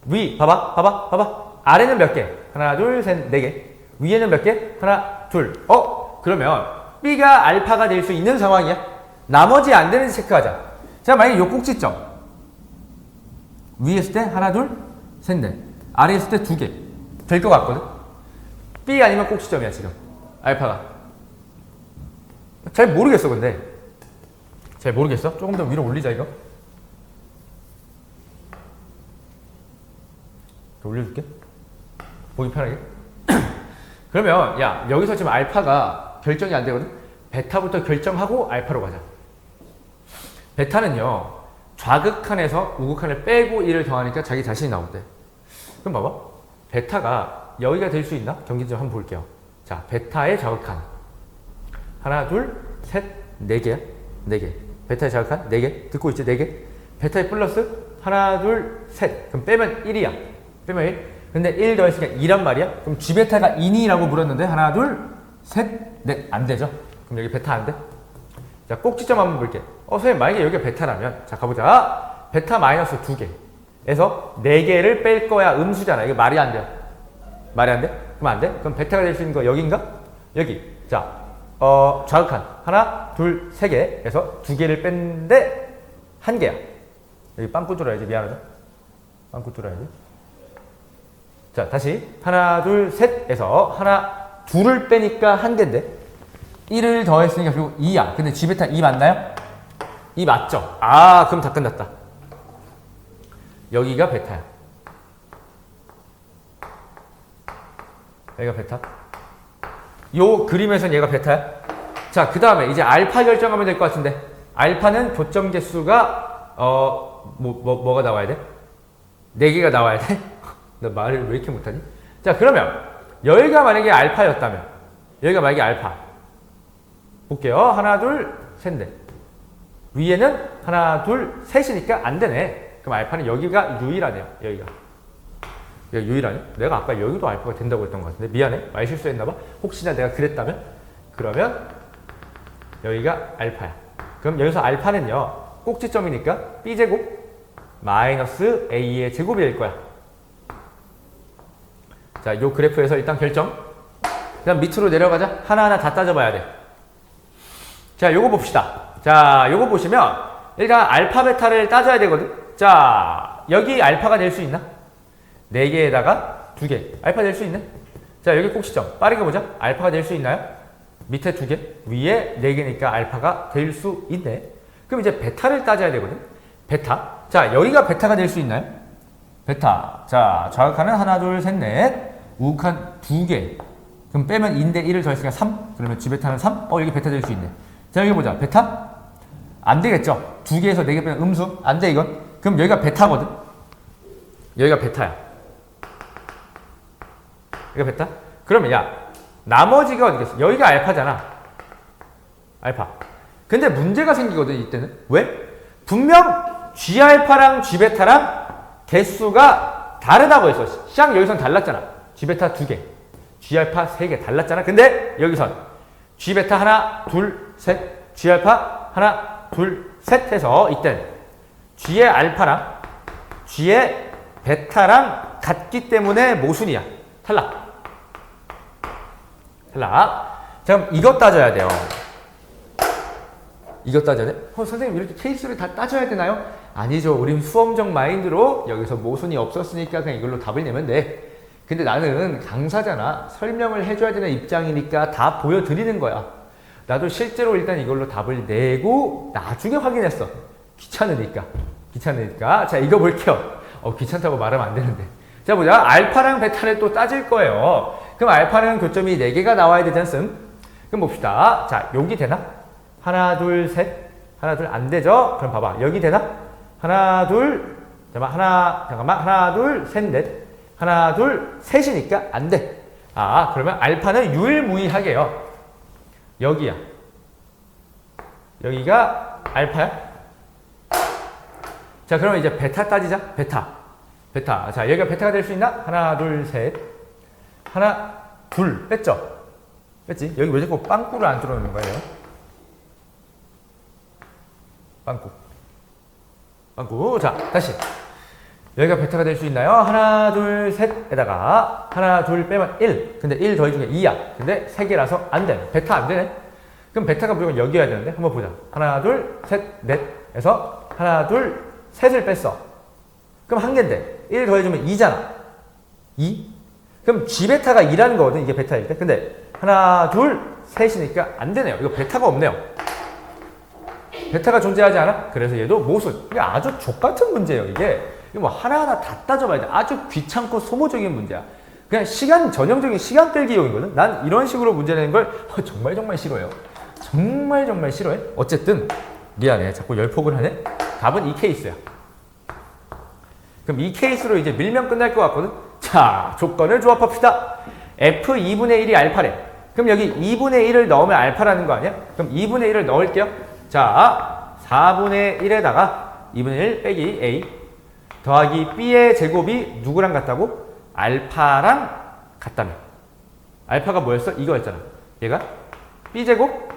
위 봐봐. 아래는 몇 개? 하나, 둘, 셋, 4개. 위에는 몇 개? 하나, 둘. 그러면 B가 알파가 될 수 있는 상황이야. 나머지 안 되는지 체크하자. 자, 만약에 요 꼭지점 위에 있을 때 하나, 둘, 셋, 넷. 아래에 있을 때 2개. 될 것 같거든? B 아니면 꼭지점이야, 지금. 알파가. 잘 모르겠어, 근데. 잘 모르겠어? 조금 더 위로 올리자, 이거. 올려줄게. 보기 편하게. 그러면, 야, 여기서 지금 알파가 결정이 안 되거든? 베타부터 결정하고 알파로 가자. 베타는요, 좌극한에서 우극한을 빼고 1을 더하니까 자기 자신이 나온대. 그럼 봐봐. 베타가 여기가 될 수 있나? 경기점 한번 볼게요. 자, 베타의 좌극한. 하나, 둘, 셋, 4개야. 4개. 베타의 좌극한 4개. 듣고 있지? 4개. 베타의 플러스 하나, 둘, 셋. 그럼 빼면 1이야. 빼면 1. 근데 1 더했으니까 2란 말이야? 그럼 G베타가 2니라고 물었는데 하나, 둘, 셋, 넷. 안 되죠? 그럼 여기 베타 안 돼? 자, 꼭지점 한번 볼게. 선생님, 만약에 여기가 베타라면, 자, 가보자. 베타 마이너스 2개에서 4개를 뺄 거야. 음수잖아. 이거 말이 안 돼요. 말이 안 돼? 그럼 안 돼? 그럼 베타가 될 수 있는 거 여기인가? 여기. 자, 좌극한. 하나, 둘, 3개에서 2개를 뺐는데 1개야. 여기 빵꾸 뚫어야지. 미안하다. 빵꾸 뚫어야지. 자, 다시. 하나, 둘, 셋에서 하나, 둘을 빼니까 1개인데 1을 더했으니까 결국 2야. 근데 G베타 2 맞나요? 2 맞죠? 그럼 다 끝났다. 여기가 베타야. 여기가 베타. 요 그림에선 얘가 베타야. 자, 그 다음에 이제 알파 결정하면 될 것 같은데, 알파는 교점 개수가 뭐가 나와야 돼? 4개가 나와야 돼? 나 말을 왜 이렇게 못하니? 자, 그러면 여기가 만약에 알파였다면, 여기가 만약에 알파 볼게요. 하나, 둘, 셋, 넷. 위에는 하나, 둘, 셋이니까 안 되네. 그럼 알파는 여기가 유일하네요. 여기가 유일하네. 내가 아까 여기도 알파가 된다고 했던 것 같은데 미안해. 말 실수했나봐. 혹시나 내가 그랬다면, 그러면 여기가 알파야. 그럼 여기서 알파는요, 꼭지점이니까 b제곱 마이너스 a의 제곱이 될 거야. 자, 요 그래프에서 일단 결정. 그다음 밑으로 내려가자. 하나하나 다 따져봐야 돼. 자, 요거 봅시다. 자, 요거 보시면 일단 알파 베타를 따져야 되거든. 자, 여기 알파가 될 수 있나? 4개에다가 2개. 알파 될 수 있네? 자, 여기 꼭지점. 빠르게 보자. 알파가 될 수 있나요? 밑에 2개, 위에 4개니까 알파가 될 수 있네. 그럼 이제 베타를 따져야 되거든. 베타. 자, 여기가 베타가 될 수 있나요? 베타. 자, 좌극한은 하나, 둘, 셋, 넷. 우극한 2개. 그럼 빼면 2인데 1을 더했으니까 3. 그러면 G베타는 3. 여기 베타 될 수 있네. 자, 여기 보자. 베타? 안 되겠죠? 2개에서 4개 빼면 음수? 안 돼, 이건. 그럼 여기가 베타거든. 여기가 베타야. 여기가 베타? 그러면 야, 나머지가 어디겠어? 여기가 알파잖아. 알파. 근데 문제가 생기거든, 이때는. 왜? 분명 G알파랑 G베타랑 개수가 다르다고 했어. 시장 여기선 달랐잖아. G베타 2개, G알파 3개 달랐잖아. 근데 여기선 G베타 하나, 둘, 셋, G알파 하나, 둘, 셋 해서 이땐 G의 알파랑 G의 베타랑 같기 때문에 모순이야. 탈락. 탈락. 자, 그럼 이것 따져야 돼요. 이것 따져야 돼? 선생님 이렇게 케이스를 다 따져야 되나요? 아니죠. 우린 수험적 마인드로 여기서 모순이 없었으니까 그냥 이걸로 답을 내면 돼. 근데 나는 강사잖아. 설명을 해줘야 되는 입장이니까 다 보여드리는 거야. 나도 실제로 일단 이걸로 답을 내고 나중에 확인했어. 귀찮으니까. 자, 이거 볼게요. 귀찮다고 말하면 안 되는데. 자, 보자. 알파랑 베타를 또 따질 거예요. 그럼 알파는 교점이 4개가 나와야 되지 않습? 그럼 봅시다. 자, 여기 되나? 하나, 둘, 셋. 하나, 둘, 안 되죠? 그럼 봐봐. 여기 되나? 하나, 둘, 잠깐만. 하나, 둘, 셋, 넷. 하나, 둘, 셋이니까 안 돼. 그러면 알파는 유일무이하게요. 여기야. 여기가 알파야. 자, 그러면 이제 베타 따지자. 베타. 베타. 자, 여기가 베타가 될 수 있나? 하나, 둘, 셋. 하나, 둘. 뺐죠? 뺐지? 여기 왜 자꾸 빵꾸를 안 뚫어놓는 거예요? 빵꾸. 빵꾸. 자, 다시. 여기가 베타가 될 수 있나요? 하나, 둘, 셋에다가 하나, 둘 빼면 1. 근데 1 더해준 게 2야. 근데 3개라서 안 돼. 베타 안 되네. 그럼 베타가 무조건 여기여야 되는데 한번 보자. 하나, 둘, 셋, 넷 에서 하나, 둘, 셋을 뺐어. 그럼 한 개인데 1 더해주면 2잖아. 2? 그럼 G베타가 2라는 거거든. 이게 베타일 때. 근데 하나, 둘, 셋이니까 안 되네요. 이거 베타가 없네요. 베타가 존재하지 않아? 그래서 얘도 모순. 이게 아주 족같은 문제예요. 이게 뭐 하나하나 다 따져봐야 돼. 아주 귀찮고 소모적인 문제야. 그냥 전형적인 시간 끌기용이거든. 난 이런 식으로 문제 내는 걸 정말 싫어요. 정말 싫어해. 어쨌든 미안해. 자꾸 열폭을 하네. 답은 이 케이스야. 그럼 이 케이스로 이제 밀면 끝날 것 같거든. 자, 조건을 조합합시다. F2분의 1이 알파래. 그럼 여기 2분의 1을 넣으면 알파라는 거 아니야? 그럼 2분의 1을 넣을게요. 자, 4분의 1에다가 2분의 1 빼기 A 더하기 B의 제곱이 누구랑 같다고? 알파랑 같다며. 알파가 뭐였어? 이거였잖아. 얘가 B제곱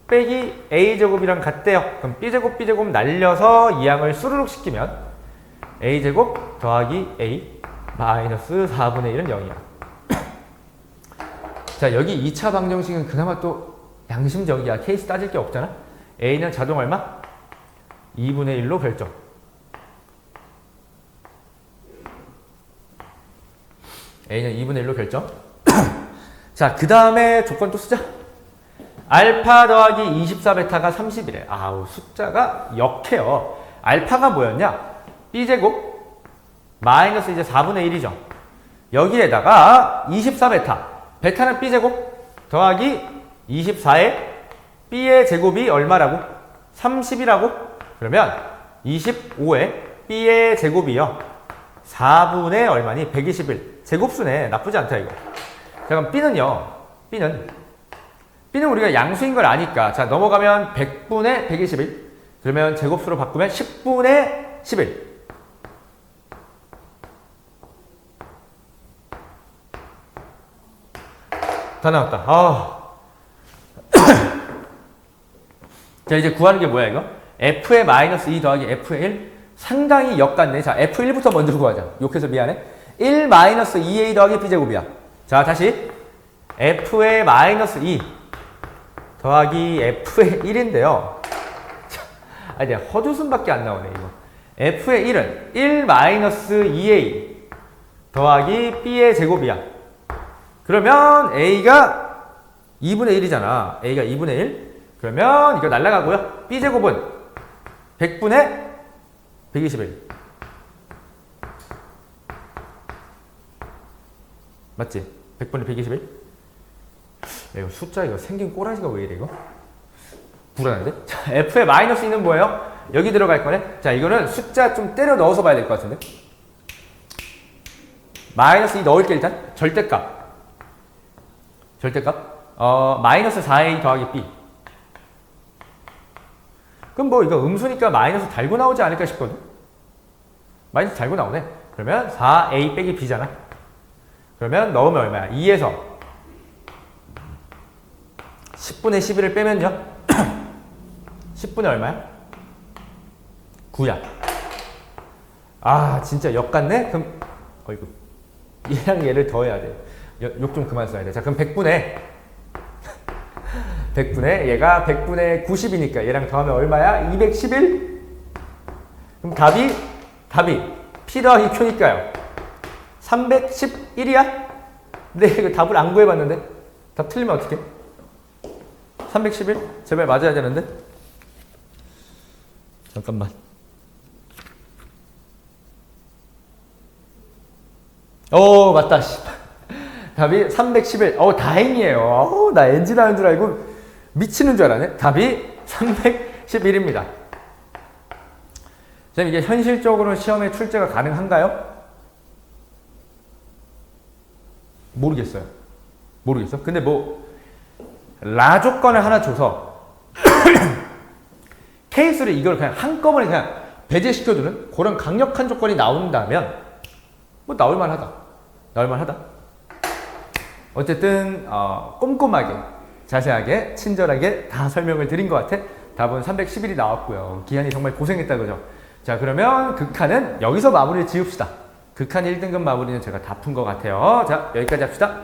빼기 A제곱이랑 같대요. 그럼 B제곱 날려서 이 양을 수르륵 시키면 A제곱 더하기 A 마이너스 4분의 1은 0이야. 자, 여기 2차 방정식은 그나마 또 양심적이야. 케이스 따질 게 없잖아. A는 자동 얼마? 2분의 1로 결정. A는 2분의 1로 결정. 자, 그 다음에 조건 또 쓰자. 알파 더하기 24베타가 30이래. 아우, 숫자가 역해요. 알파가 뭐였냐? B제곱 마이너스 이제 4분의 1이죠. 여기에다가 24베타. 베타는 B제곱 더하기 24에 B의 제곱이 얼마라고? 30이라고? 그러면 25에 B의 제곱이요. 4분의 얼마니? 121. 제곱수네. 나쁘지 않다 이거. 자, 그럼 B는요. B는 우리가 양수인 걸 아니까. 자, 넘어가면 100분의 121. 그러면 제곱수로 바꾸면 10분의 11. 다 나왔다. 자, 이제 구하는 게 뭐야 이거? F의 마이너스 2 더하기 F의 1. 상당히 역같네. 자, F1부터 먼저 구하자. 욕해서 미안해. 1 마이너스 2A 더하기 B제곱이야. 자, 다시 F의 마이너스 2 더하기 F의 1인데요. 아니, 내가 헛웃음밖에 안 나오네 이거. F의 1은 1 마이너스 2A 더하기 B의 제곱이야. 그러면 A가 2분의 1이잖아. A가 2분의 1. 그러면 이거 날라가고요. B제곱은 100분의 121. 맞지? 100분의 121? 야, 이거 숫자 이거 생긴 꼬라지가 왜 이래 이거? 불안한데? 자, F의 마이너스 2는 뭐예요? 여기 들어갈 거네? 자, 이거는 숫자 좀 때려 넣어서 봐야 될 것 같은데? 마이너스 2 넣을게 일단. 절대값. 마이너스 4A 더하기 B. 그럼 뭐 이거 음수니까 마이너스 달고 나오지 않을까 싶거든? 마이너스 달고 나오네. 그러면 4A 빼기 B잖아. 그러면 넣으면 얼마야? 2에서 10분의 11을 빼면요? 10분의 얼마야? 9야. 아, 진짜 역같네? 그럼 어이구, 얘랑 얘를 더해야 돼. 욕 좀 그만 써야 돼. 자, 그럼 100분의 얘가 100분의 90이니까 얘랑 더하면 얼마야? 211? 그럼 답이 P 더하기 Q니까요. 311이야? 근데 이거 답을 안 구해봤는데? 답 틀리면 어떡해? 311? 제발 맞아야 되는데? 잠깐만. 맞다. 답이 311. 다행이에요. 나 엔진 하는 줄 알고 미치는 줄 알았네. 답이 311입니다. 선생님, 이게 현실적으로 시험에 출제가 가능한가요? 모르겠어요. 근데 라 조건을 하나 줘서 케이스를 이걸 그냥 한꺼번에 그냥 배제시켜주는 그런 강력한 조건이 나온다면 뭐 나올만하다. 나올만하다. 어쨌든 꼼꼼하게 자세하게 친절하게 다 설명을 드린 것 같아. 답은 311이 나왔고요. 기한이 정말 고생했다 그죠? 자 그러면 극한은 여기서 마무리를 지읍시다. 극한 1등급 마무리는 제가 다 푼 것 같아요. 자 여기까지 합시다.